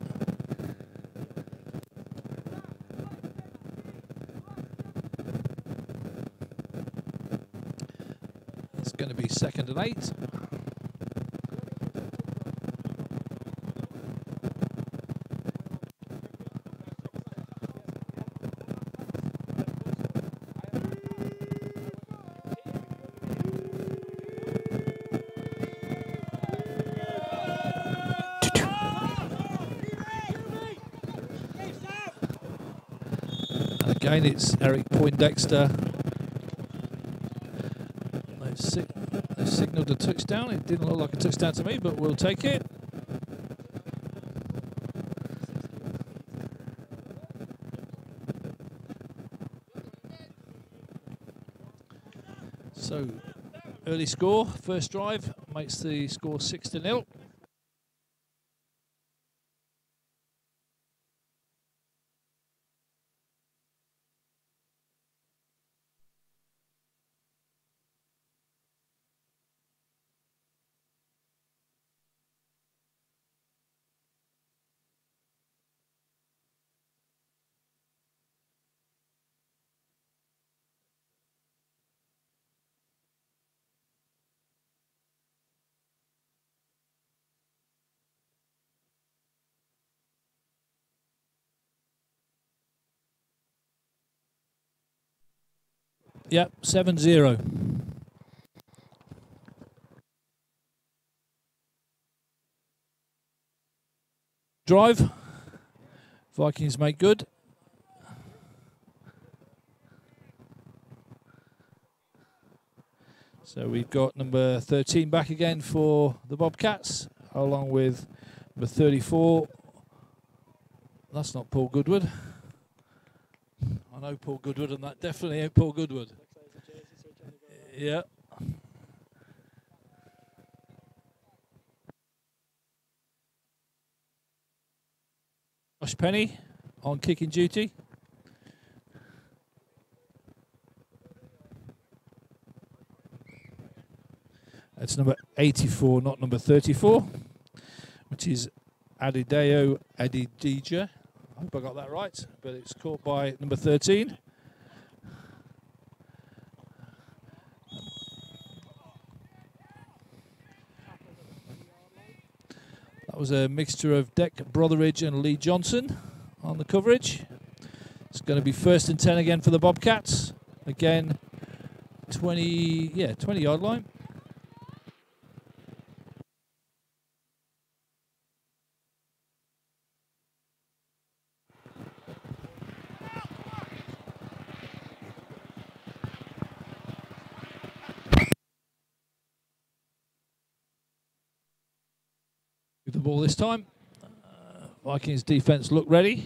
It's going to be 2nd and 8. Again, it's Eric Poindexter. They've signalled a touchdown. It didn't look like a touchdown to me, but we'll take it. So, early score, first drive, makes the score 6-0. Yep, 7-0. Drive. Vikings make good. So we've got number 13 back again for the Bobcats, along with number 34. That's not Paul Goodwood. I know Paul Goodwood, and that definitely ain't Paul Goodwood. Yeah. Josh Penny on kicking duty. That's number 84, not number 34, which is Adideo Adidija. I hope I got that right, but it's caught by number 13. That was a mixture of Deck Brotheridge and Lee Johnson on the coverage. It's going to be 1st and 10 again for the Bobcats. Again, 20-yard line. ball this time. Vikings defence look ready.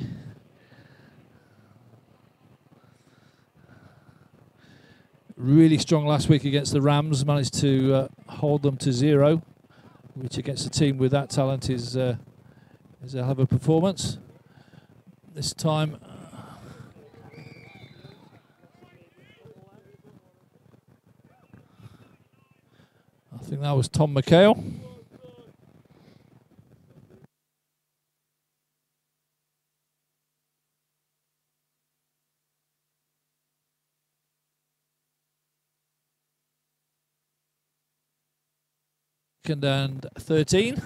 Really strong last week against the Rams, managed to hold them to 0, which against a team with that talent is a hell of a performance. This time, I think that was Tom McHale. Second and 13.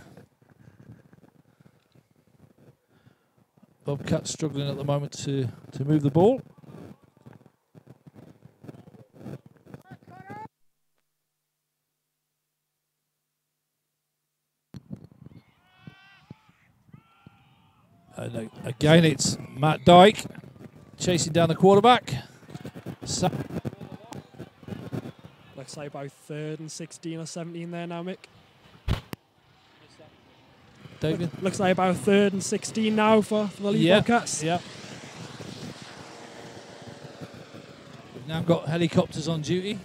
Bobcats struggling at the moment to move the ball. And again, it's Matt Dyke chasing down the quarterback. Looks like about 3rd and 16 or 17 there now, Mick. David? Looks like about 3rd and 16 now for the Leeds Bobcats. Yeah. We've now got helicopters on duty.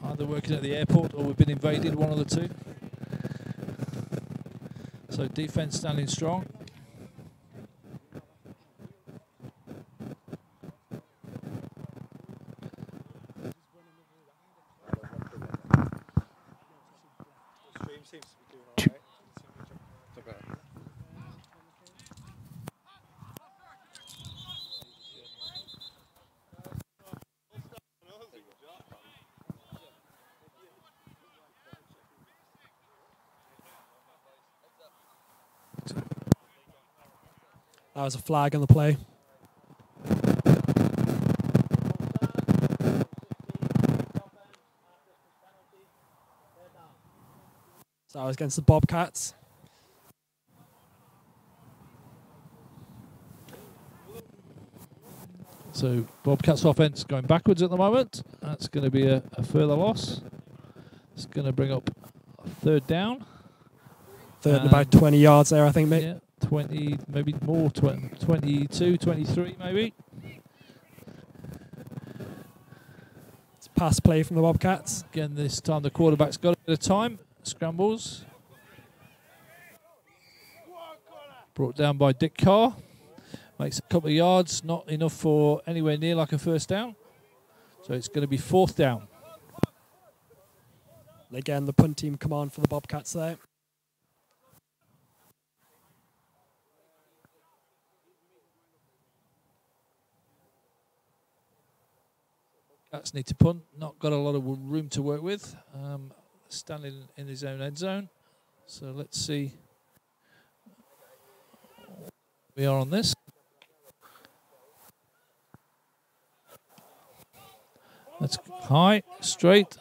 Either working at the airport or we've been invaded, one of the two. So defence standing strong. That was a flag on the play. So that was against the Bobcats. So Bobcats offense going backwards at the moment. That's going to be a further loss. It's going to bring up 3rd down. 3rd and about 20 yards there, I think, Mick. Yeah, 20, maybe more, 22, 23 maybe. It's a pass play from the Bobcats. Again, this time the quarterback's got a bit of time. Scrambles. Brought down by Dick Carr. Makes a couple of yards, not enough for anywhere near like a first down. So it's going to be 4th down. Again, the punt team come on for the Bobcats there. Bobcats need to punt. Not got a lot of room to work with. Standing in his own end zone. So let's see. We are on this. That's high, straight.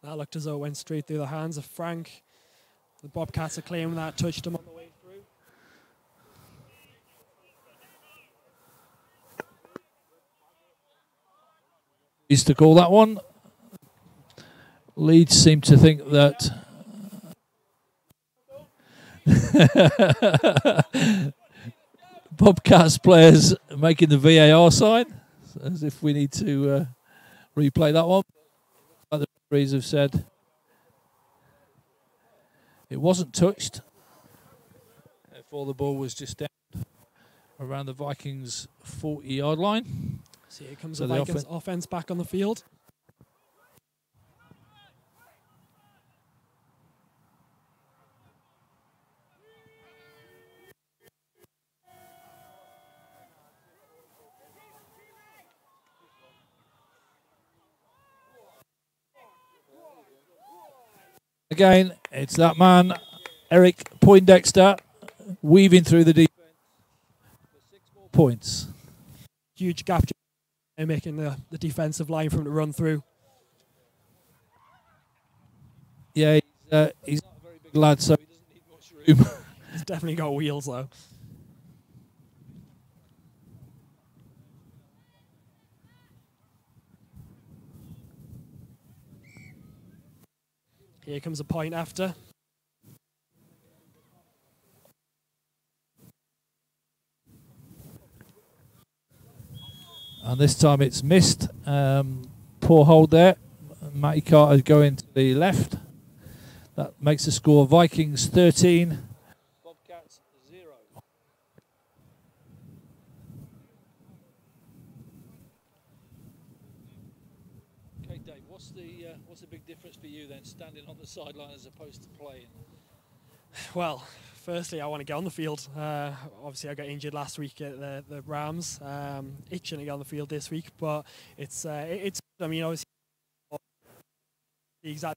That looked as though it went straight through the hands of Frank. The Bobcats are claiming that touched him on the way through. Used to call that one. Leeds seem to think that Bobcats players making the VAR sign, as if we need to replay that one. Other referees have said it wasn't touched. Therefore, the ball was just down around the Vikings' 40-yard line. So here comes the Vikings offense back on the field. Again, it's that man, Eric Poindexter, weaving through the defense for 6 more points. Huge gap making the defensive line for him to run through. Yeah, he's not a very big lad, so he doesn't need much room. He's definitely got wheels, though. Here comes a point after. And this time it's missed. Poor hold there. Matty Carter going to the left. That makes the score Vikings 13. Bobcats 0. Okay, Dave, what's the big difference for you then, standing on the sideline as opposed to playing? Well, firstly, I want to get on the field. Obviously, I got injured last week at the Rams. Itching to get on the field this week, but it's. I mean, obviously, the exact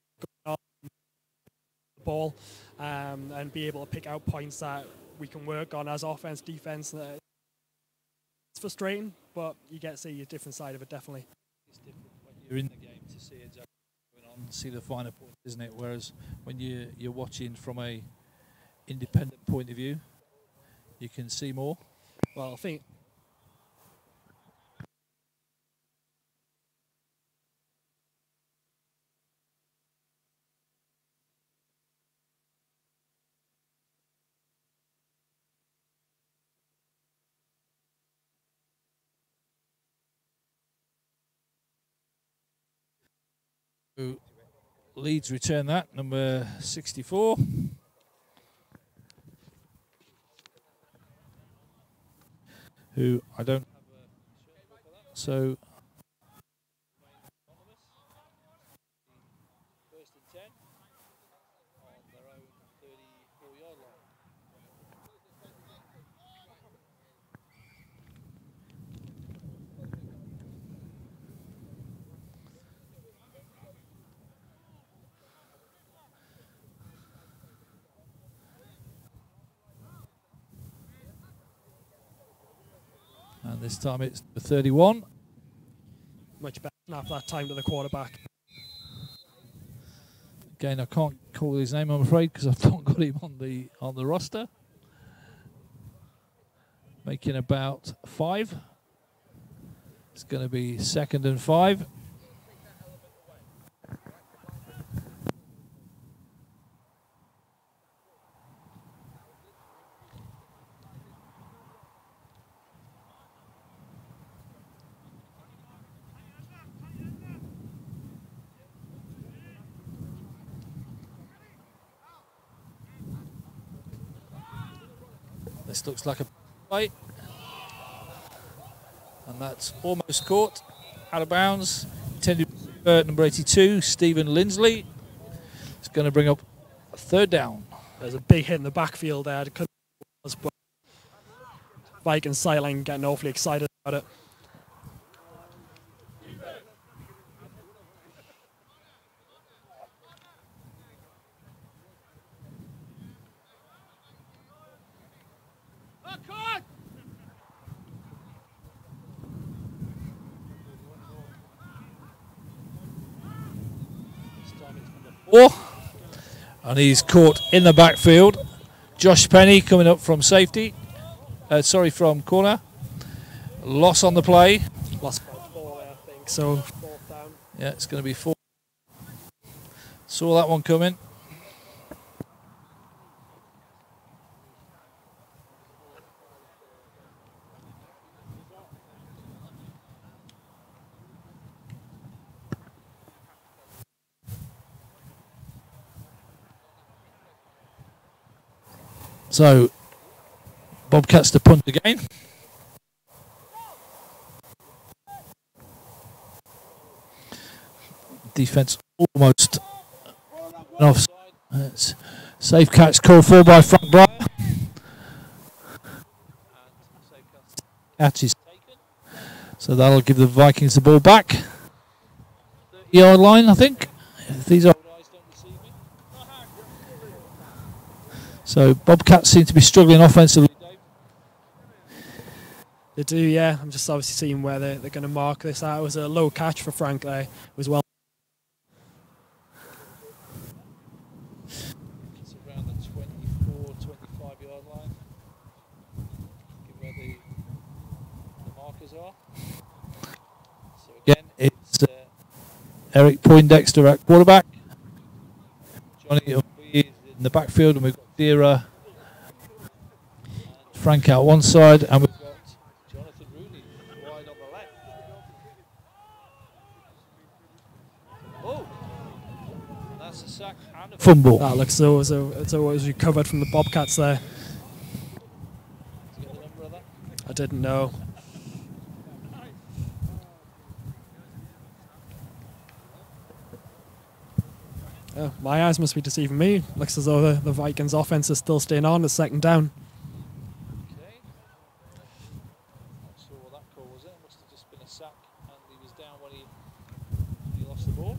ball and be able to pick out points that we can work on as offense, defense. It's frustrating, but you get to see a different side of it, definitely. It's different when you're in the game to see exactly what's going on, see the finer points, isn't it? Whereas when you're watching from a independent point of view, you can see more. Well, I think Leeds return that, number 64. Who I don't have so First and 10 on their own 34-yard line. and this time it's the 31. much better snap that time to the quarterback. Again, I can't call his name, I'm afraid, because I've not got him on the roster. Making about 5. It's going to be 2nd and 5. This looks like a play. And that's almost caught. Out of bounds. Intended for number 82, Stephen Lindsley. It's going to bring up a 3rd down. There's a big hit in the backfield there. But Vikings sideline getting awfully excited about it. And he's caught in the backfield. Josh Penny coming up from safety. From corner. Loss on the play. Lost 4, I think. So 4th down. Yeah, it's going to be 4. Saw that one coming. So, Bobcats to punt again. Defense almost offside. It's safe catch called for by Frank Breyer. Catch is taken. So that'll give the Vikings the ball back. 30-yard line, I think. If these are. So Bobcats seem to be struggling offensively. They do, yeah. I'm just obviously seeing where they're going to mark this out. It was a low catch for Frank there. It was well. It's around the 24, 25-yard line. Give where the markers are. So again, it's Eric Poindexter at quarterback. Johnny in the backfield, and we've got Dira, Frank out one side, and we've got Jonathan Rooney wide on the left. Oh, that's a sack and a fumble. That looks as though it was recovered from the Bobcats there. Did you get the number of that? I didn't know. Oh, my eyes must be deceiving me. Looks as though the Vikings offense is still staying on at second down. Okay. Not sure what that call was. It must have just been a sack, and he was down when he lost the ball.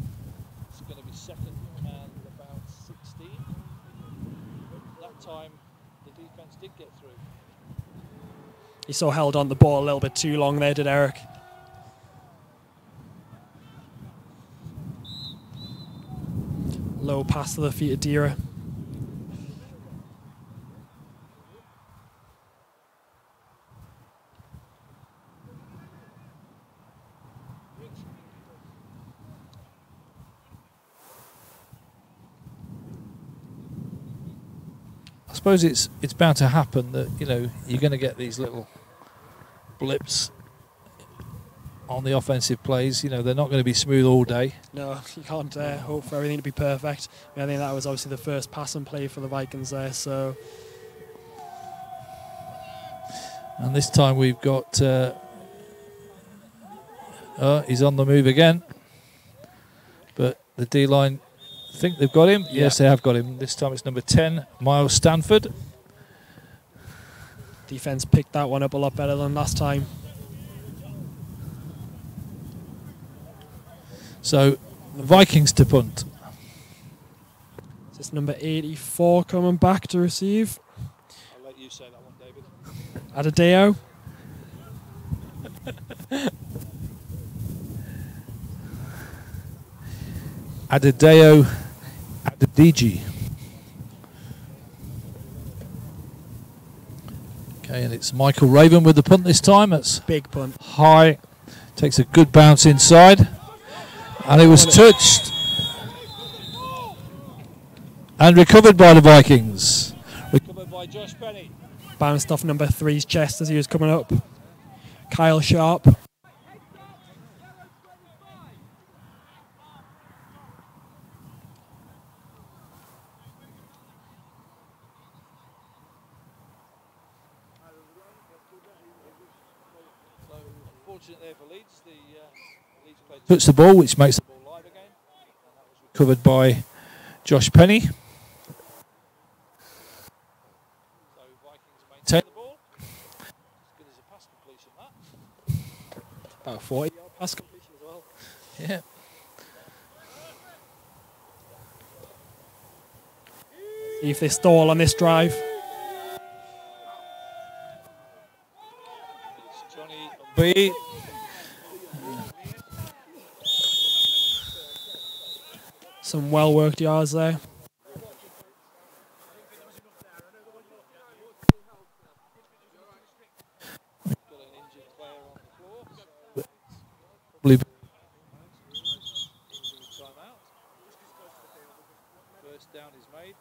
It's going to be second and about 16. That time, the defense did get through. He so held on the ball a little bit too long there, did Eric? Low pass to the feet of Dira. I suppose it's bound to happen that, you know, you're going to get these little blips on the offensive plays. You know, they're not going to be smooth all day. No, you can't hope for everything to be perfect. I think that was obviously the first passing play for the Vikings there. So, and this time we've got he's on the move again, but the D-line think they've got him. Yeah. Yes, they have got him. This time it's number 10, Miles Stanford. defense picked that one up a lot better than last time. So, the Vikings to punt. This is number 84 coming back to receive. I'll let you say that one, David. Adedeo. Adedeo Adediji. Okay, and it's Michael Raven with the punt this time. It's big punt. High. Takes a good bounce inside. And it was touched and recovered by the Vikings. Recovered by Josh Penny. Bounced off number 3's chest as he was coming up. Kyle Sharp. Unfortunately there for Leeds, Leeds player puts the ball, which makes the ball live again. And that was recovered by Josh Penny. So Vikings maintain the ball. As good as a pass completion, that. About 40 pass completion as well. Yeah. See if they stall on this drive. It's Johnny B. Some well-worked yards there. First down is made.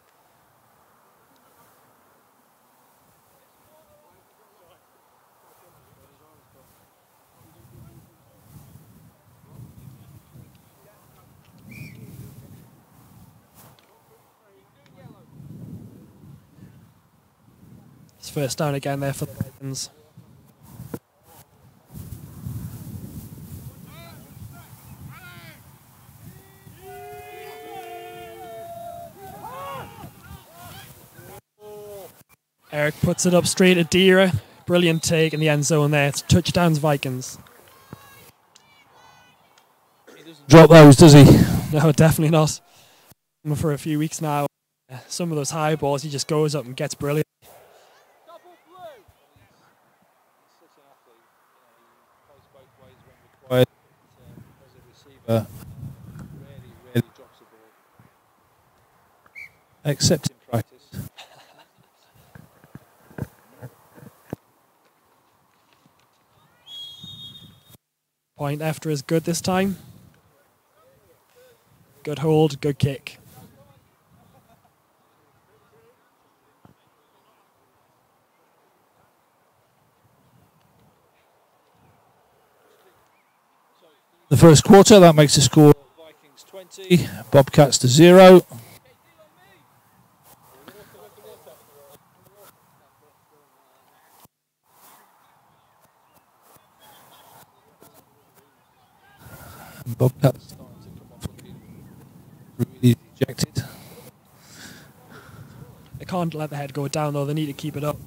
It's first down again there for the Vikings. Eric puts it up straight at Dira. Brilliant take in the end zone there. It's touchdowns Vikings. Drop those, does he? No, definitely not. For a few weeks now, some of those high balls he just goes up and gets brilliant. Rarely drops the ball. Except in practice. Point after is good this time. Good hold, good kick. the first quarter. That makes the score Vikings 20, Bobcats to 0. Bobcats starting to come off looking really dejected. They can't let the head go down though, they need to keep it up.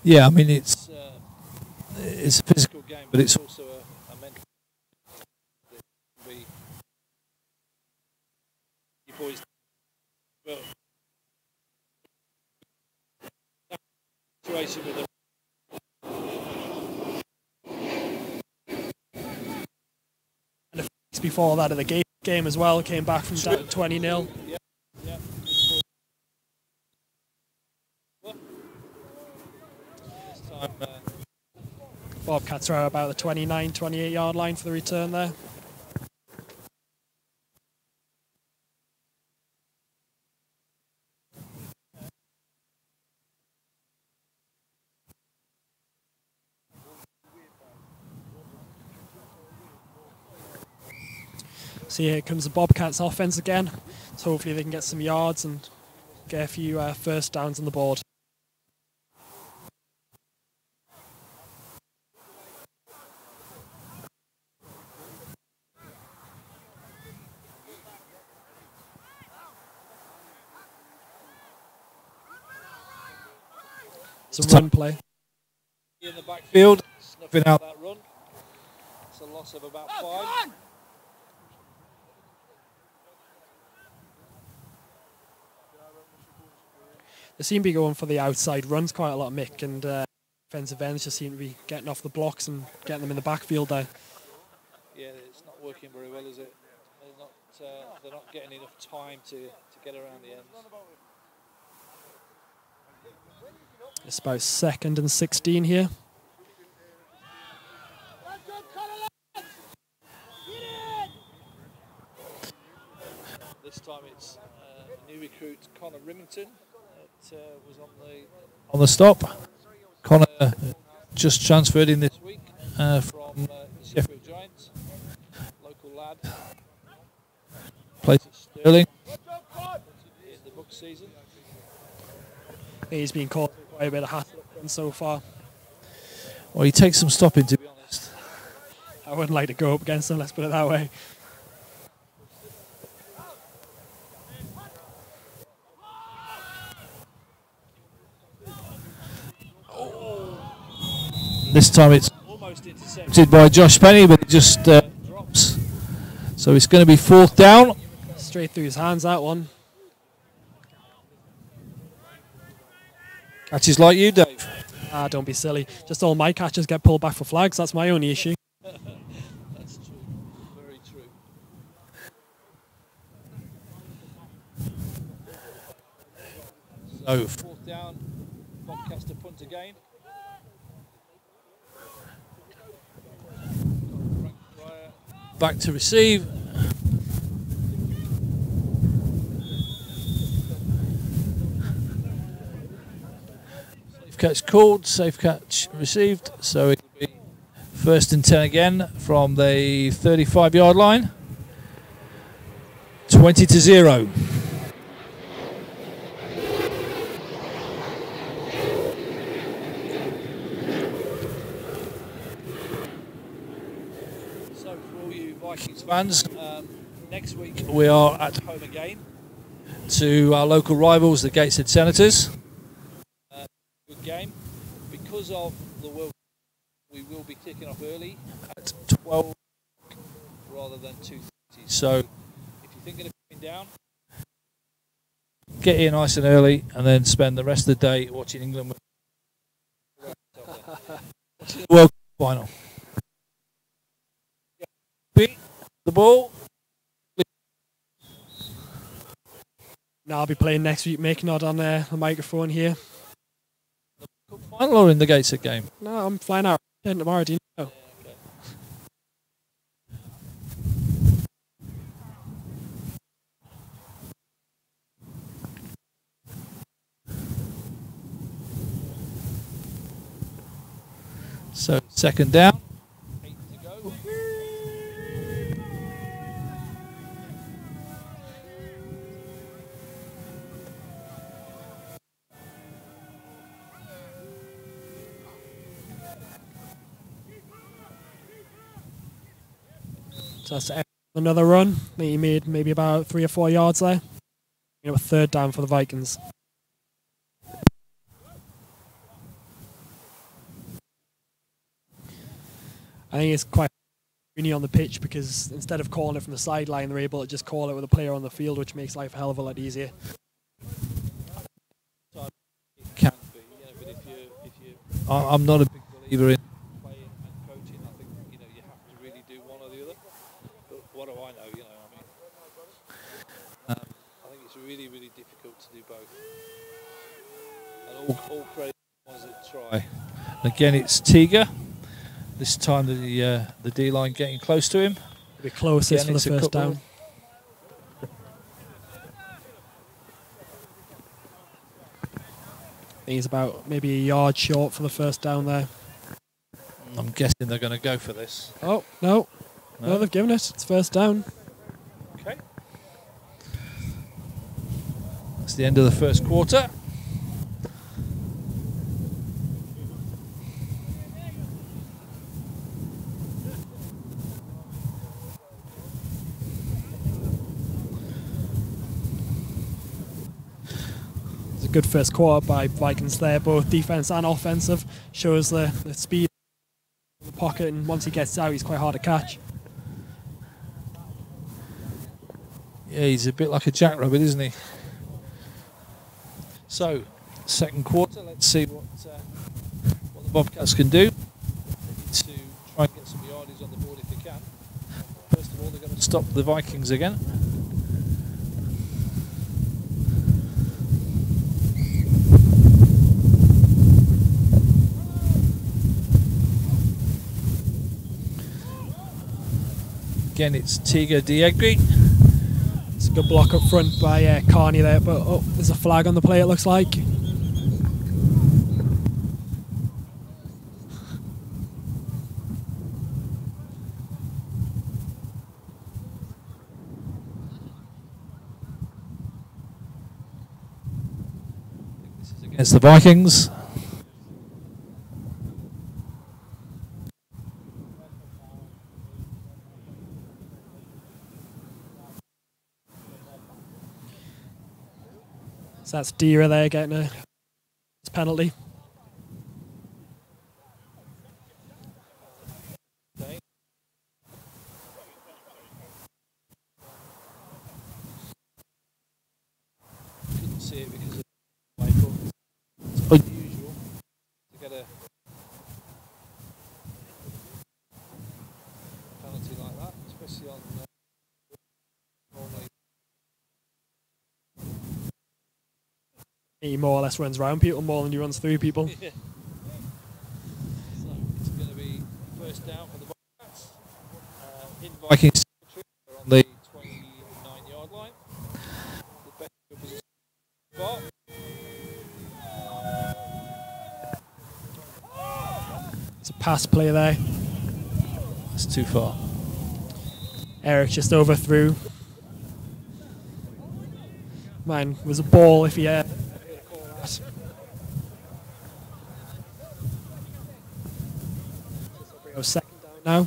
Yeah, I mean it's a physical game, but it's also a mental. Situation with and before that of the game as well, came back from down 20-0. Yeah. This time, Bobcats are about the 29, 28 yard line for the return there. So here comes the Bobcats offense again. So hopefully they can get some yards and get a few first downs on the board. It's a run play. In the backfield, snuffing out that run. It's a loss of about 5. They seem to be going for the outside runs quite a lot, Mick, and defensive ends just seem to be getting off the blocks and getting them in the backfield there. Yeah, it's not working very well, is it? They're not getting enough time to get around the ends. It's about 2nd and 16 here. This time it's a new recruit, Connor Rimington, that was on the stop. Connor just transferred in this week from Sheffield Giants, local lad. Plays at Sterling in the book season. He's been caught quite a bit of hassle so far. Well, he takes some stopping, to be honest. I wouldn't like to go up against him, let's put it that way. This time it's almost intercepted by Josh Penny, but it just drops. So it's going to be 4th down. Straight through his hands, that one. Catches like you, Dave. Ah, don't be silly. Just all my catches get pulled back for flags. That's my only issue. That's true. Very true. So 4th down. Bobcats to punt again. Back to receive. Safe catch called, safe catch received. So it'll be 1st and 10 again from the 35-yard line. 20-0. Vikings fans, next week we are at home again to our local rivals, the Gateshead Senators. Good game. Because of the World Cup, we will be kicking off early at 12 rather than 2:30. So if you're thinking of coming down, get here nice and early and then spend the rest of the day watching England watching the World Cup final. The ball. Now I'll be playing next week, Mick, not on the microphone here. The final or in the Gateshead game? No, I'm flying out tomorrow, do you know? So second down, 8 to go. So that's another run. I think he made maybe about 3 or 4 yards there. A third down for the Vikings. I think it's quite unique on the pitch because instead of calling it from the sideline, they're able to just call it with a player on the field, which makes life a hell of a lot easier. It can be, but if you, I'm not a big believer in playing and coaching. I think you have to really do one or the other. But what do I know? I think it's really, really difficult to do both. And all credit to the ones that try. And again, it's Tiga. This time the D-line getting close to him. A bit closest for the first down. He's about maybe a yard short for the first down there. I'm guessing they're going to go for this. Oh, no. No, they've given it. It's first down. Okay. That's the end of the first quarter. Good first quarter by Vikings there, both defense and offensive. Shows the speed in the pocket, and once he gets out, he's quite hard to catch. Yeah, he's a bit like a jackrabbit, isn't he? So, second quarter, let's see what the Bobcats can do. They need to try and get some yardies on the board if they can. First of all, they're going to stop the Vikings again. Again, it's Tiga de Becque. It's a good block up front by Carney there, but there's a flag on the play, it looks like. This is against the Vikings. So that's Dira there getting a penalty. Okay. Couldn't see it because of the Michael. It's unusual to get a penalty like that, especially on normally. He more or less runs around people more than he runs through people. Yeah. So it's going to be first down for the Bobcats. In Vikings territory, they're on the 29-yard line. The best position spot. It's a pass play there. That's too far. Eric just overthrew. Mine was a ball if he had. Second down now.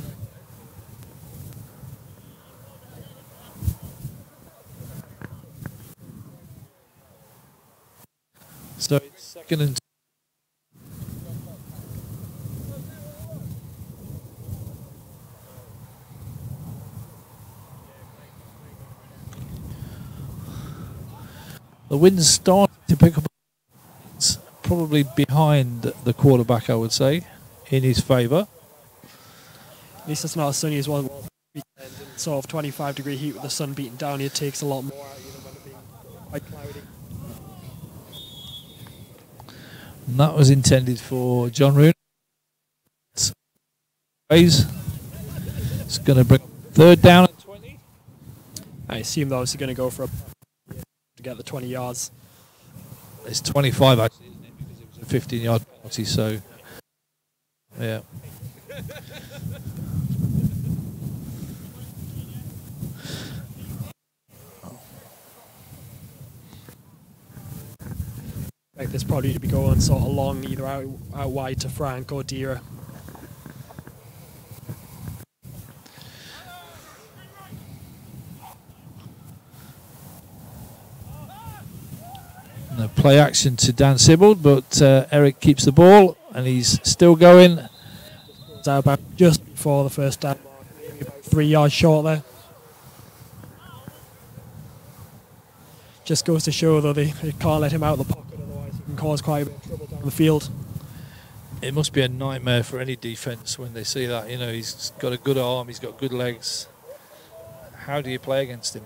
So it's second and the wind's starting to pick up. It's probably behind the quarterback, I would say, in his favour. At least it's not as sunny as one. Sort of 25-degree heat with the sun beating down, it takes a lot more out of you than when it being quite cloudy. And that was intended for John Rooney. It's going to bring third down at 20. I assume those are going to go for to get the 20 yards. It's 25 actually, isn't it? Because it was a 15-yard penalty, so yeah. expect this probably to be going sort of long, either out wide to Frank or Dira. No play action to Dan Sibbald, but Eric keeps the ball and he's still going. So about just before the first down, maybe about 3 yards short there. Just goes to show, though, they can't let him out of the pocket, otherwise he can cause quite a bit of trouble down the field. It must be a nightmare for any defence when they see that. You know, he's got a good arm, he's got good legs. How do you play against him?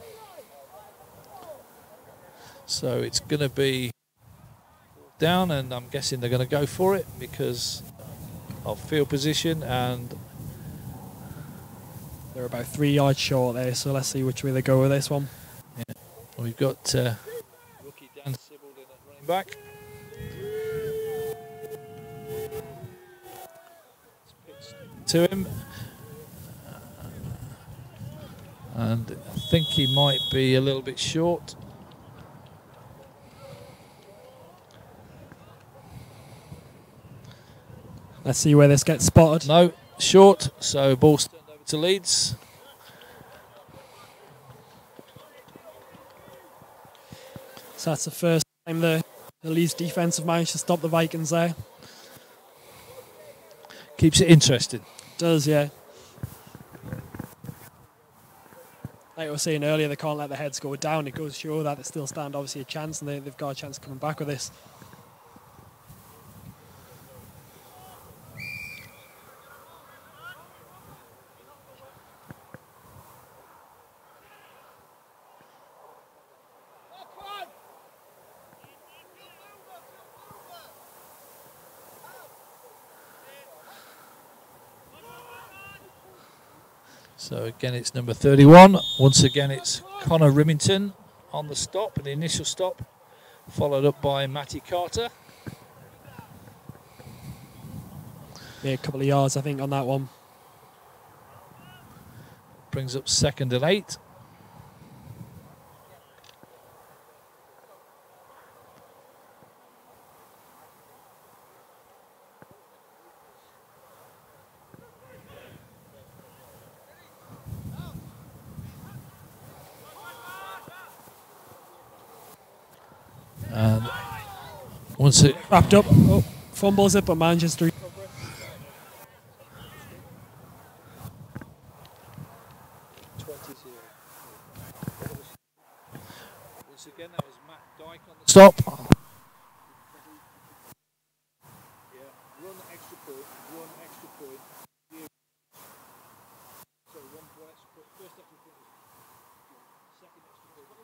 So it's going to be down, and I'm guessing they're going to go for it because of field position, and they're about 3 yards short there, so let's see which way they go with this one. Yeah. We've got rookie Dan Sibbald in at running back. It's pitched to him, and I think he might be a little bit short. Let's see where this gets spotted. No, short, so ball's turned over to Leeds. So that's the first time the Leeds defence have managed to stop the Vikings there. Keeps it interesting. Does, yeah. Like I was saying earlier, they can't let the heads go down. It goes to show that they still stand obviously a chance, and they've got a chance of coming back with this. So again, it's number 31. Once again, it's Connor Rimington on the stop, an initial stop, followed up by Matty Carter. Yeah, a couple of yards, I think, on that one. Brings up 2nd and 8. And once it wrapped up, fumbles it, but manages to recover it. Once again, that was Matt Dyke on the stop. Yeah, run extra point, Yeah. So one extra point, first extra point, second extra point.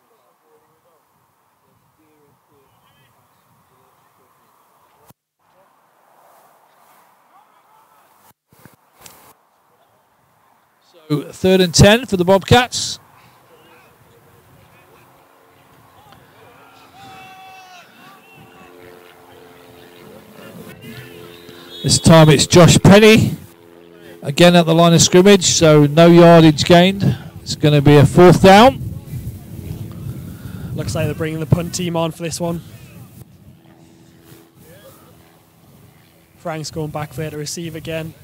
So 3rd and 10 for the Bobcats. This time it's Josh Penny again at the line of scrimmage, so no yardage gained. It's going to be a 4th down. Looks like they're bringing the punt team on for this one. Frank's going back there to receive again.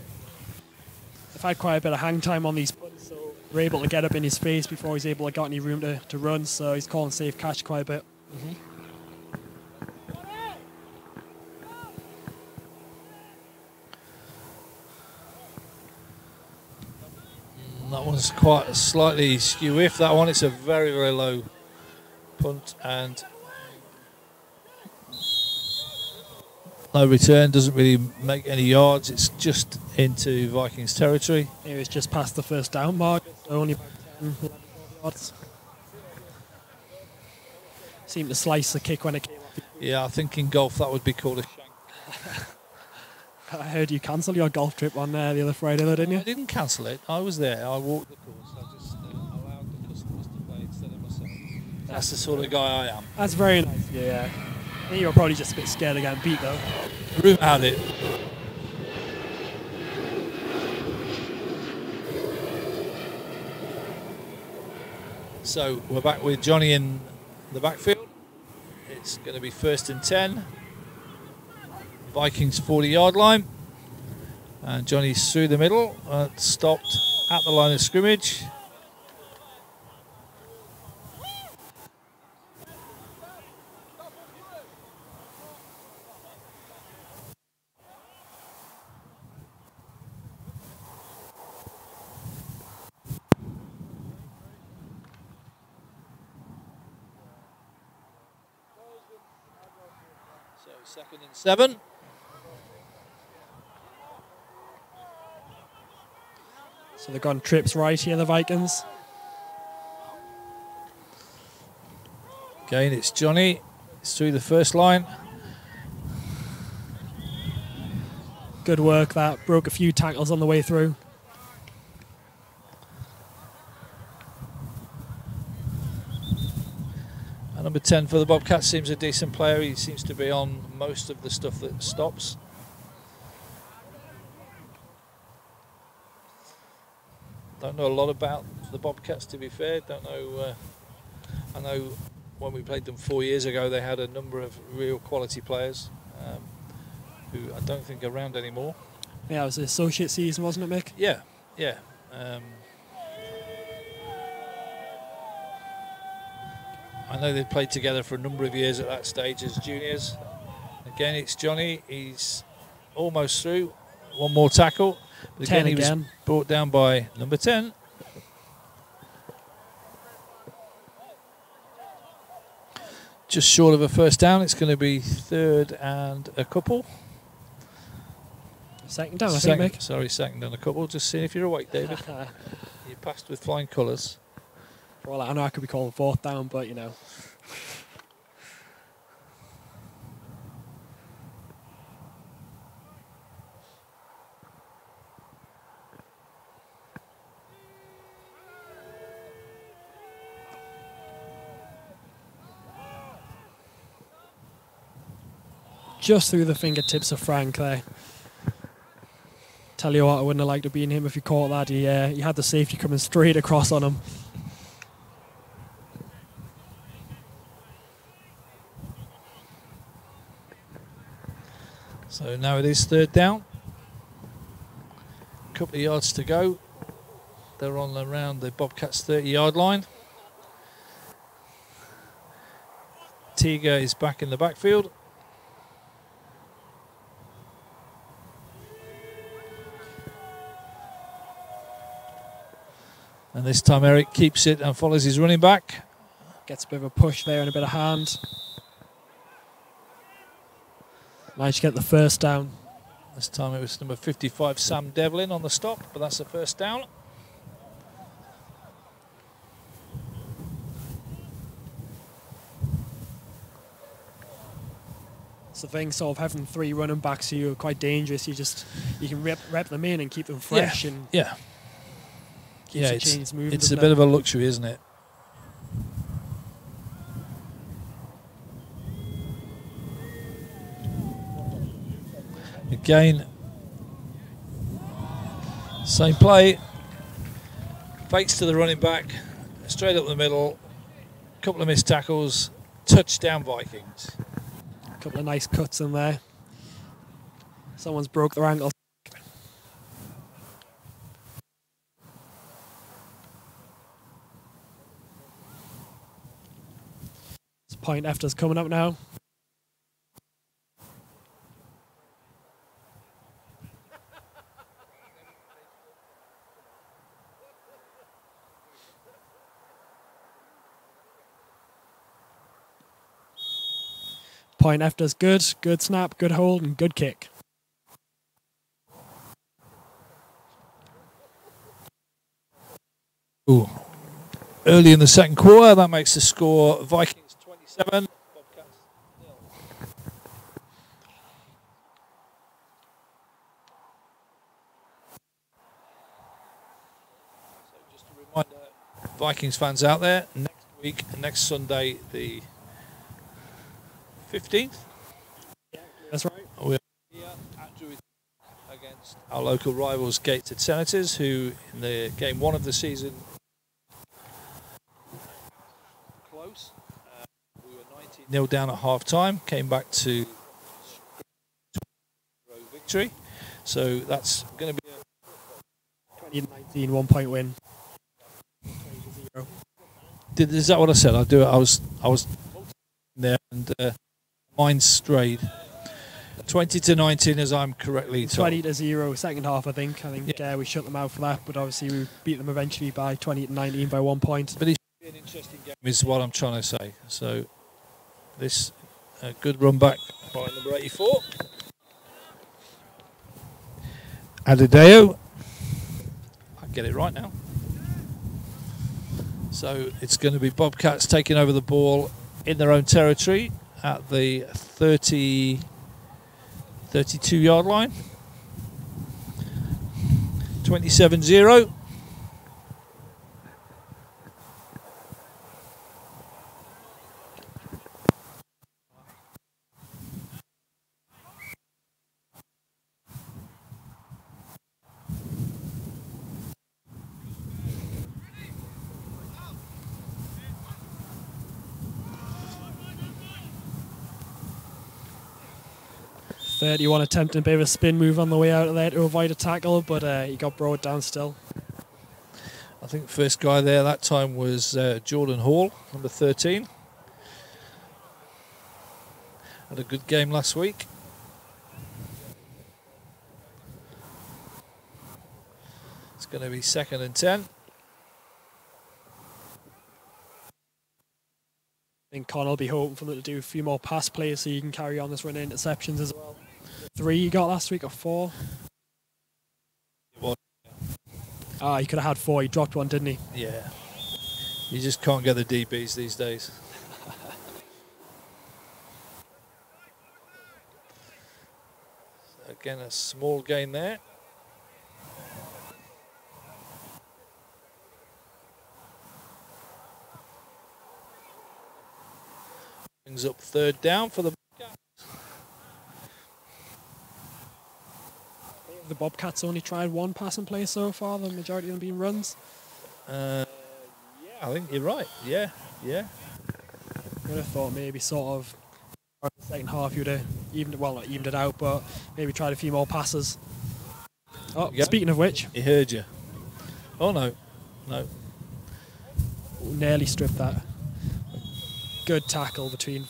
They've had quite a bit of hang time on these punts, so they're able to get up in his face before he's able to get any room to run, so he's calling safe catch quite a bit. That one's quite slightly skew-if. That one, it's a very, very low punt and no return, doesn't really make any yards. It's just into Vikings territory. It was just past the 1st down mark, so only about 10, 11 yards. Seemed to slice the kick when it came off. Yeah, I think in golf that would be called a shank. I heard you cancel your golf trip on the other Friday, though, didn't you? I didn't cancel it. I was there. I walked the course. I just allowed the customers to play instead of myself. That's the sort of guy I am. That's very nice. Yeah. I think you were probably just a bit scared of getting beat, though. Room had it. So we're back with Johnny in the backfield. It's going to be 1st and 10. Vikings 40-yard line. And Johnny's through the middle, stopped at the line of scrimmage. So 2nd and 7. So they've gone trips right here, the Vikings. Again, it's Johnny. It's through the first line. Good work that. Broke a few tackles on the way through. And number 10 for the Bobcats seems a decent player. He seems to be on most of the stuff that stops. Don't know a lot about the Bobcats, to be fair. Don't know. I know when we played them 4 years ago, they had a number of real quality players who I don't think are around anymore. Yeah, it was the associate season, wasn't it, Mick? Yeah, yeah. I know they played together for a number of years at that stage as juniors. Again, it's Johnny. He's almost through. One more tackle. But again, he was brought down by number 10. Just short of a first down. It's going to be 3rd and a couple. 2nd down, I think, Mick. Sorry, 2nd and a couple. Just seeing if you're awake, David. You passed with flying colours. Well, I know I could be calling 4th down, but you know. Just through the fingertips of Frank there. Tell you what, I wouldn't have liked to be in him if he caught that. He had the safety coming straight across on him. So now it is 3rd down. A couple of yards to go. They're on around the Bobcats 30-yard line. Tiga is back in the backfield. And this time Eric keeps it and follows his running back. Gets a bit of a push there and a bit of hand. Managed to get the first down. This time it was number 55, Sam Devlin, on the stop, but that's the first down. It's the thing, sort of having 3 running backs, you're quite dangerous. You can rep them in and keep them fresh. And yeah. Yeah, it's a bit of a luxury, isn't it? Again, same play. Fakes to the running back, straight up the middle. Couple of missed tackles. Touchdown Vikings. A couple of nice cuts in there. Someone's broke their ankle. Point after's coming up now. Point after's good. Good snap, good hold, and good kick. Ooh. Early in the 2nd quarter, that makes the score Vikings 27, Bobcats 0. So just a reminder, Vikings fans out there, next week, next Sunday, the 15th. Yeah, that's right. We're here at Druid against our local rivals, Gateshead Senators, who in the game 1 of the season, we were 19-0 down at half time, came back to victory. So that's going to be a 20-19 1-point win. Is that what I said? I was there and mine strayed. 20-19, as I'm correctly told. 20-0 second half, I think. We shut them out for that, but obviously we beat them eventually by 20-19 by 1 point. But it's an interesting game, is what I'm trying to say. So this good run back by number 84. Adideo. I get it right now. So it's going to be Bobcats taking over the ball in their own territory at the 32-yard line. 27-0. You want attempting a bit of a spin move on the way out of there to avoid a tackle, but he got brought down still. I think the first guy there that time was Jordan Hall, number 13. Had a good game last week. It's going to be 2nd and 10. I think Con will be hoping for them to do a few more pass plays so you can carry on this run of interceptions as well. 3 you got last week or 4? He could have had 4. He dropped one, didn't he? Yeah. You just can't get the DBs these days. Again, a small gain there. Brings up 3rd down for the Bobcats. The Bobcats only tried 1 passing play so far, the majority of them being runs. Yeah, I think you're right. Yeah. I would have thought maybe sort of in the second half you'd have not evened it out, but maybe tried a few more passes. Oh, speaking of which. He heard you. Oh, no. Nearly stripped that. Good tackle between.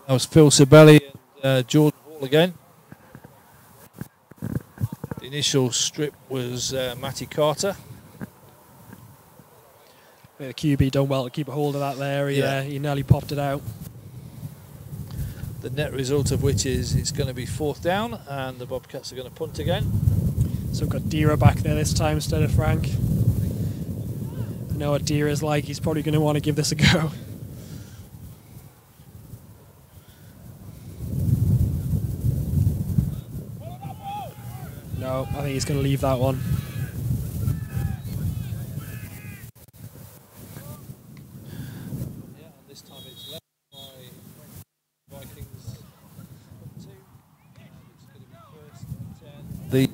That was Phil Sibeli and Jordan Hall again. The initial strip was Matty Carter. The QB done well to keep a hold of that there. He nearly popped it out. The net result of which is it's going to be 4th down and the Bobcats are going to punt again. So we've got Dira back there this time instead of Frank. I know what Dira is like. He's probably going to want to give this a go. No, I think he's going to leave that one. Yeah, and this time it's left by Vikings 2, and it's going to be 1st and 10.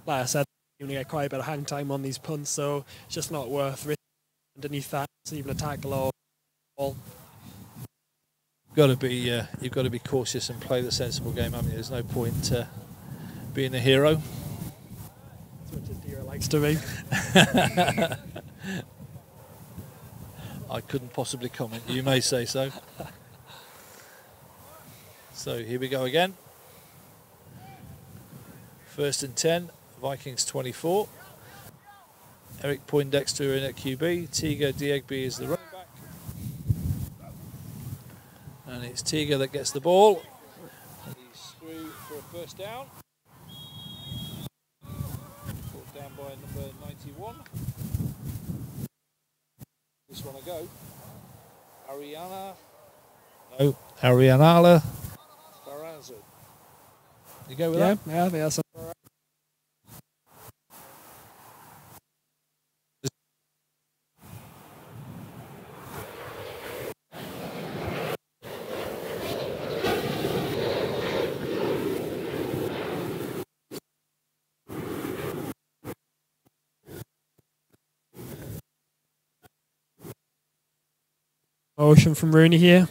Like I said, you're going to get quite a bit of hang time on these punts, so it's just not worth risking underneath that, even a tackle or ball. You've got to be cautious and play the sensible game. I mean, there's no point being a hero. That's what Dira likes to be. I couldn't possibly comment. You may say so. So here we go again. 1st and 10. Vikings 24. Eric Poindexter in at QB. Tiga Diegbe is the running back. And it's Tiga that gets the ball. And he's through for a 1st down. Brought down by number 91. This one a go. Arianala Faranzo. You go with that? Yeah, I think that's Motion from Rooney here.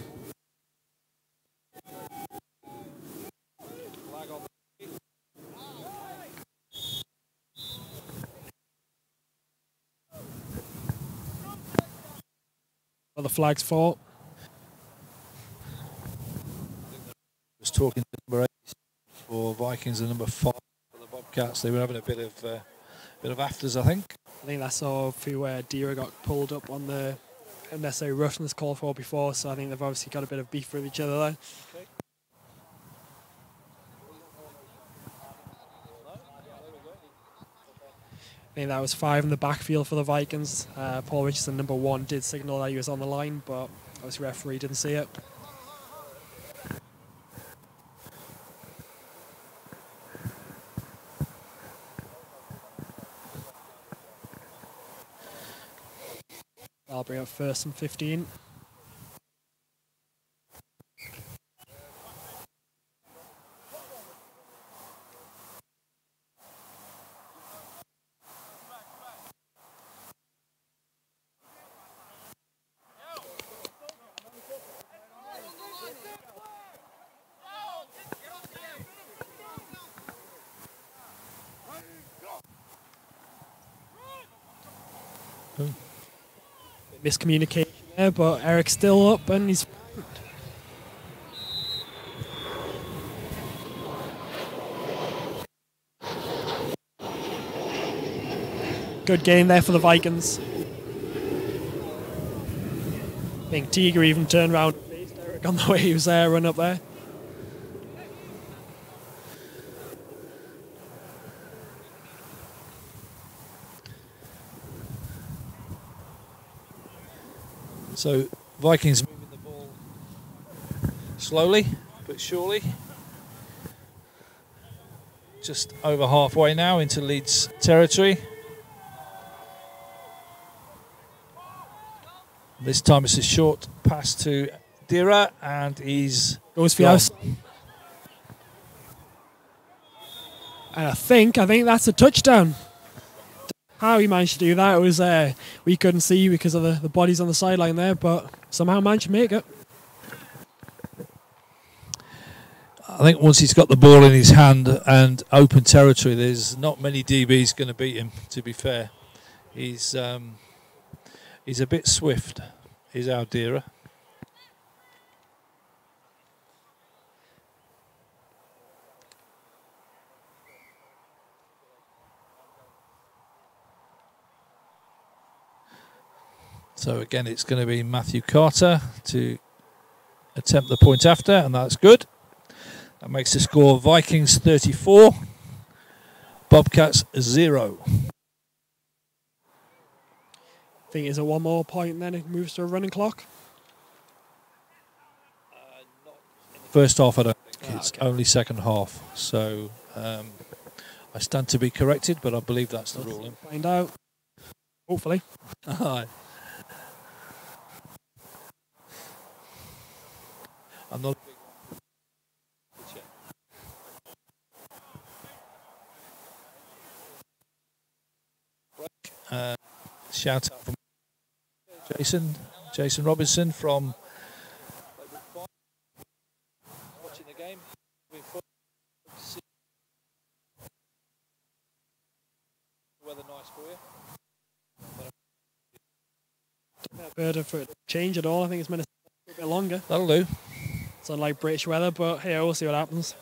Well, the flag's for. Was talking to number 8 for Vikings and number 5 for the Bobcats. They were having a bit of afters, I think. I think that's sort of where Dira got pulled up on the unnecessary roughness called for before, so I think they've obviously got a bit of beef with each other there. Okay. I think that was 5 in the backfield for the Vikings. Paul Richardson, number 1, did signal that he was on the line, but obviously referee didn't see it. I'll bring up 1st and 15. Miscommunication there, but Eric's still up and he's... Good game there for the Vikings. I think Tiger even turned around and faced Eric on the way he was there, run up there. So Vikings moving the ball slowly but surely. Just over halfway now into Leeds territory. This time it's a short pass to Dira and he's goes for us. And I think that's a touchdown. How he managed to do that was we couldn't see because of the bodies on the sideline there, but somehow managed to make it. I think once he's got the ball in his hand and open territory, there's not many DBs going to beat him, to be fair. He's a bit swift, is our Dira. So again, it's going to be Matthew Carter to attempt the point after, and that's good. That makes the score Vikings 34, Bobcats 0. I think it's a one more point and then it moves to a running clock. First half, I don't think. It's only second half. So I stand to be corrected, but I believe that's the ruling. Find out. Hopefully. I'm not. Shout out from Jason Robinson from watching the game. Weather nice for you. Don't have heard of it change at all. I think it's meant to be a bit longer. That'll do. It's unlike British weather, but hey, we'll see what happens.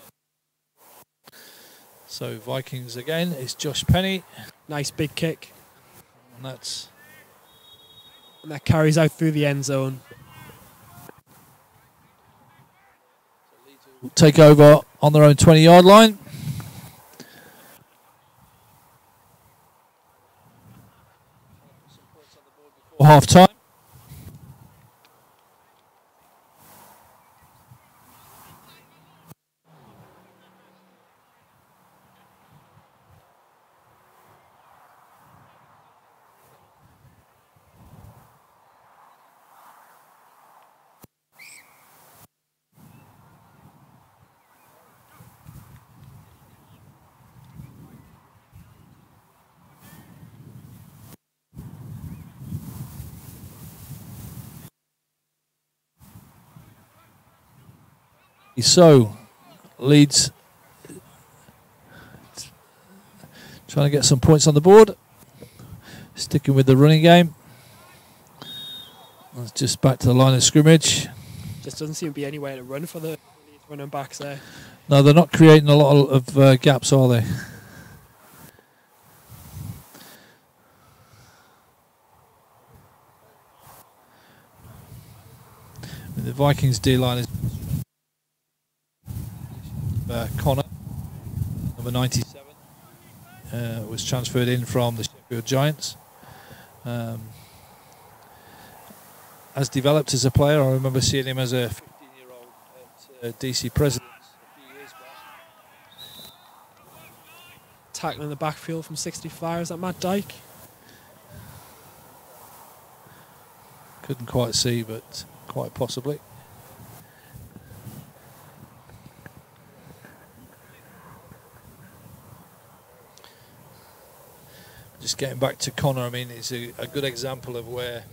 So Vikings again. It's Josh Penny. Nice big kick. And that carries out through the end zone. Take over on their own 20-yard line. Half time. So, Leeds trying to get some points on the board. Sticking with the running game. It's just back to the line of scrimmage. Just doesn't seem to be anywhere to run for the running backs there. No, they're not creating a lot of gaps, are they? The Vikings D-line is Connor, number 97, was transferred in from the Sheffield Giants. Has developed as a player. I remember seeing him as a 15-year-old at DC Presidents a few years back. Tackling the backfield from 65, is that Matt Dyke? Couldn't quite see, but quite possibly. Just getting back to Connor, I mean, it's a good example of where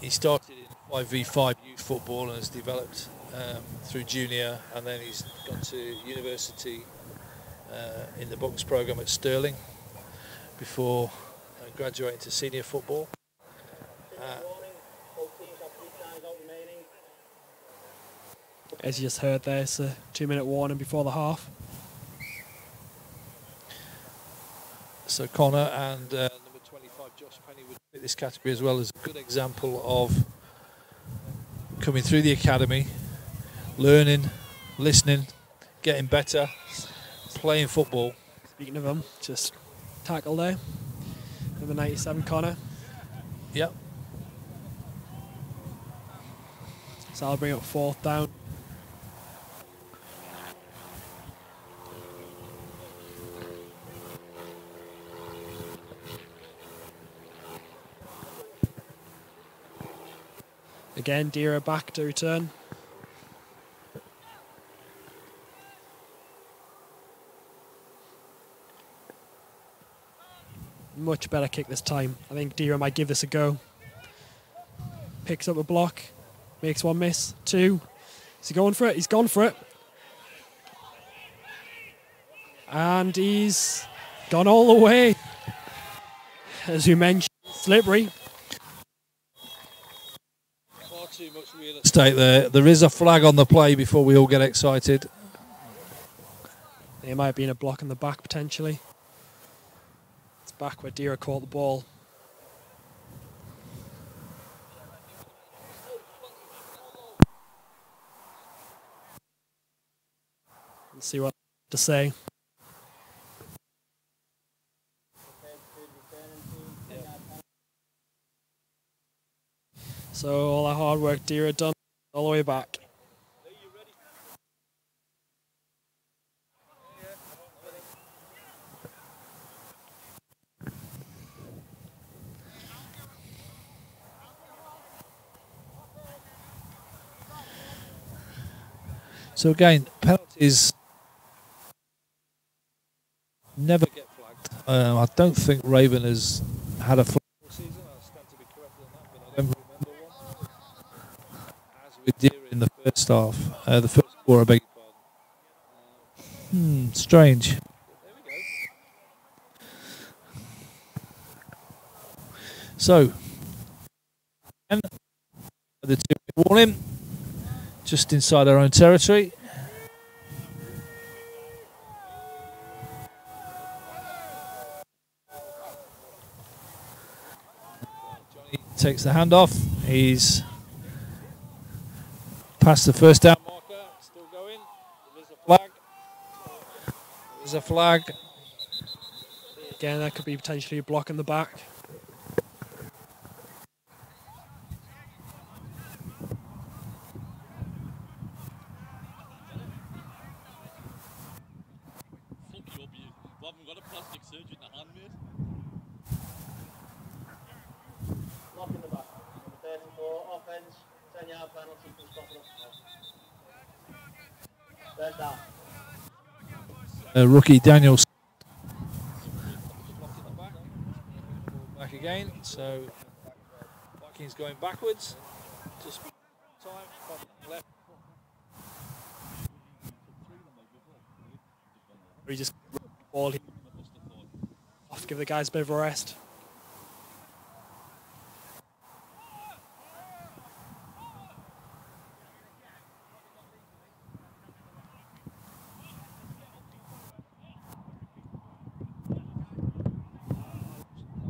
he started in 5v5 youth football and has developed through junior, and then he's gone to university in the Bucks program at Stirling before graduating to senior football. As you just heard there, it's a 2-minute warning before the half. So Connor and number 25 Josh Penny would fit this category as well as a good example of coming through the academy, learning, listening, getting better, playing football. Speaking of him, just tackle there. Number 97 Connor. Yep. So I'll bring up 4th down. Again, Dira back to return. Much better kick this time. I think Dira might give this a go. Picks up a block, makes one miss, 2. Is he going for it? He's gone for it. And he's gone all the way. As you mentioned, slippery. Too much real estate there. There is a flag on the play before we all get excited. There might have been a block in the back potentially. It's back where Dira caught the ball. Let's see what to say. So all our hard work, Dira, done all the way back. So again, penalties never get flagged. I don't think Raven has had a flag all season. I stand to be corrected on that, but I don't remember one. As with Dira in the first half, the first quarter, I beg your pardon. Strange. So, and the 2-minute warning, just inside our own territory. Johnny takes the hand off. He's past the first down marker, still going. There's a flag. There's a flag. Again, that could be potentially a block in the back. Rookie Daniels back again, so Vikings going backwards. Just time left. He just ball off, give the guys a bit of a rest.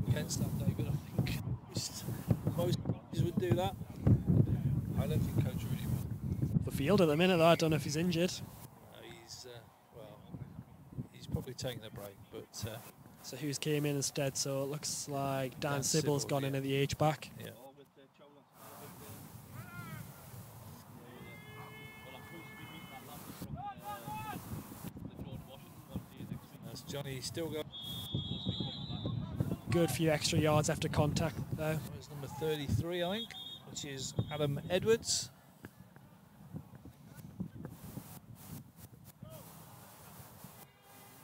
Against that, David, I think most coaches would do that. I don't think Coach really would. The field at the minute, though, I don't know if he's injured. He's well, he's probably taking a break, but. So who's came in instead? So it looks like Dan Sybil's gone in at the H-back. Yeah. That's Johnny still going. Good few extra yards after contact there. It's number 33, I think, which is Adam Edwards.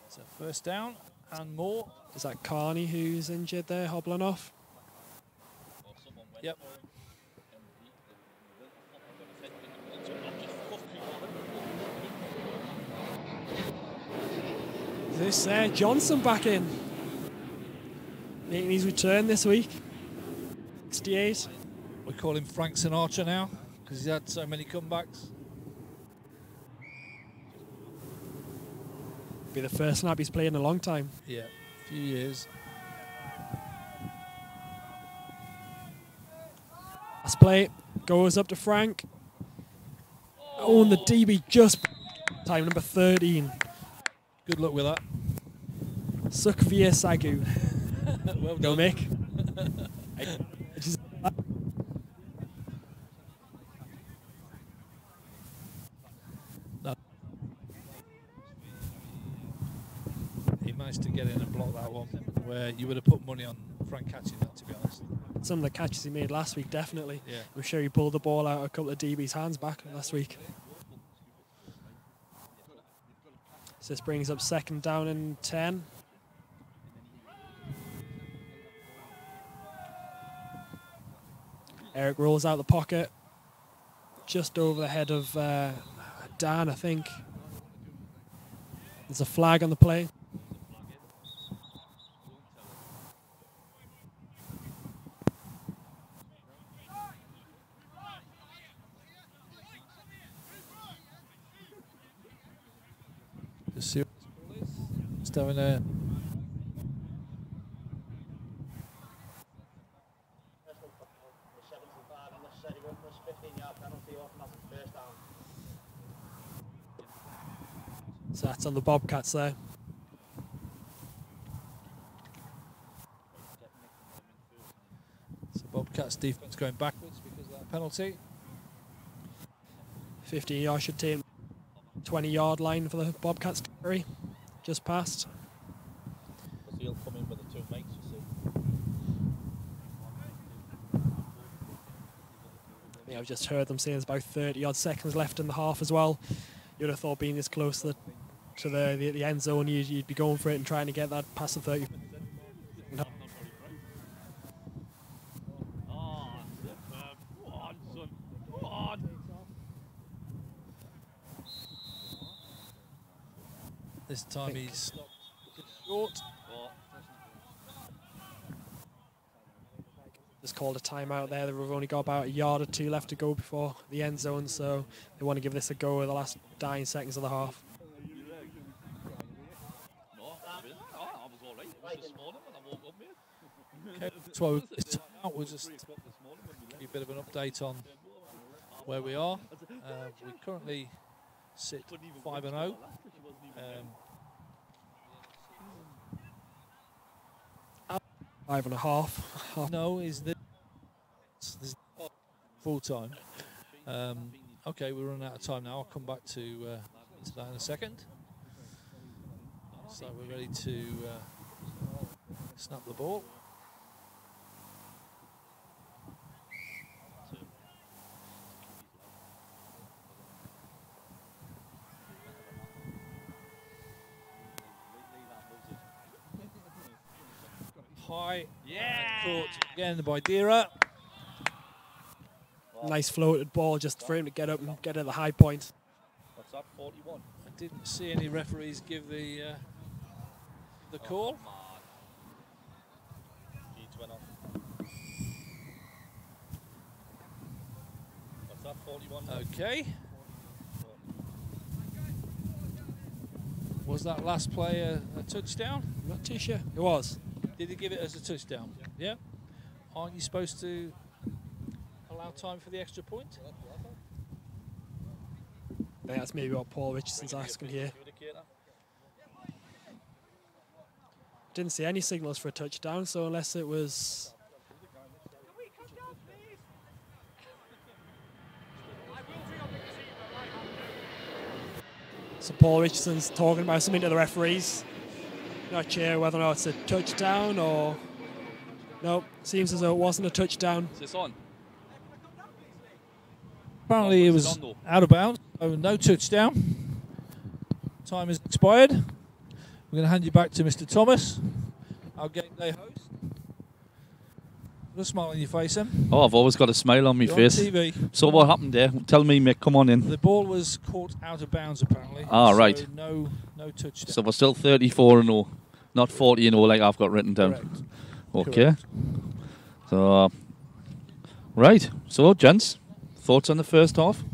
So first down and more. Is that Carney who's injured there, hobbling off? Yep. This Johnson back in. Making his return this week. 68. We call him Frank Sinatra now because he's had so many comebacks. Be the first snap he's played in a long time. Yeah, a few years. Last play goes up to Frank. Oh, and the DB just time number 13. Good luck with that. Sukhvir Sagu. Well Go, done. Mick. No. He managed to get in and block that one, where you would have put money on Frank catching that, to be honest. Some of the catches he made last week, definitely. Yeah. I'm sure he pulled the ball out of a couple of DB's hands back last week. So this brings up 2nd down and 10. Eric rolls out the pocket, just over the head of Dan, I think. There's a flag on the play. Just see what's having a. So that's on the Bobcats there. So Bobcats defense going backwards because of that penalty. 15 yards should take 20-yard line for the Bobcats carry. Just past. He'll come in with the 2 mates, you see. Yeah, I've just heard them saying there's about 30-odd seconds left in the half as well. You'd have thought being this close to the end zone, you'd be going for it and trying to get that past the 30. This time he's short. Just called a timeout there. We've only got about a yard or 2 left to go before the end zone, so they want to give this a go in the last dying seconds of the half. Okay, so this timeout, we'll just give you a bit of an update on where we are. We currently sit 5-0. 5.5. No, is this full time? Okay, we're running out of time now. I'll come back to that in a second. So we're ready to snap the ball. High, caught again by Dira. Nice floated ball just for him to get up and get at the high point. What's that, 41? Didn't see any referees give the call. Went off. What's that, 41? Okay. Was that last play a touchdown? I'm not too sure. It was. Did he give it as a touchdown? Yeah. Aren't you supposed to allow time for the extra point? I think that's maybe what Paul Richardson's asking here. Didn't see any signals for a touchdown, so unless it was... So Paul Richardson's talking about something to the referees. Not sure whether or not it's a touchdown or... Nope, seems as though it wasn't a touchdown. Is this on? Apparently it was out of bounds, so no touchdown. Time has expired. We're going to hand you back to Mr. Thomas, our game day host. Put a smile on your face, Em. Oh, I've always got a smile on my You're face. on TV. So what happened there? Tell me, Mick. Come on in. The ball was caught out of bounds, apparently. Ah, so right. No touchdown. So we're still 34-0, not 40-0 like I've got written down. Correct. Okay. Correct. So, right. So, gents, thoughts on the first half?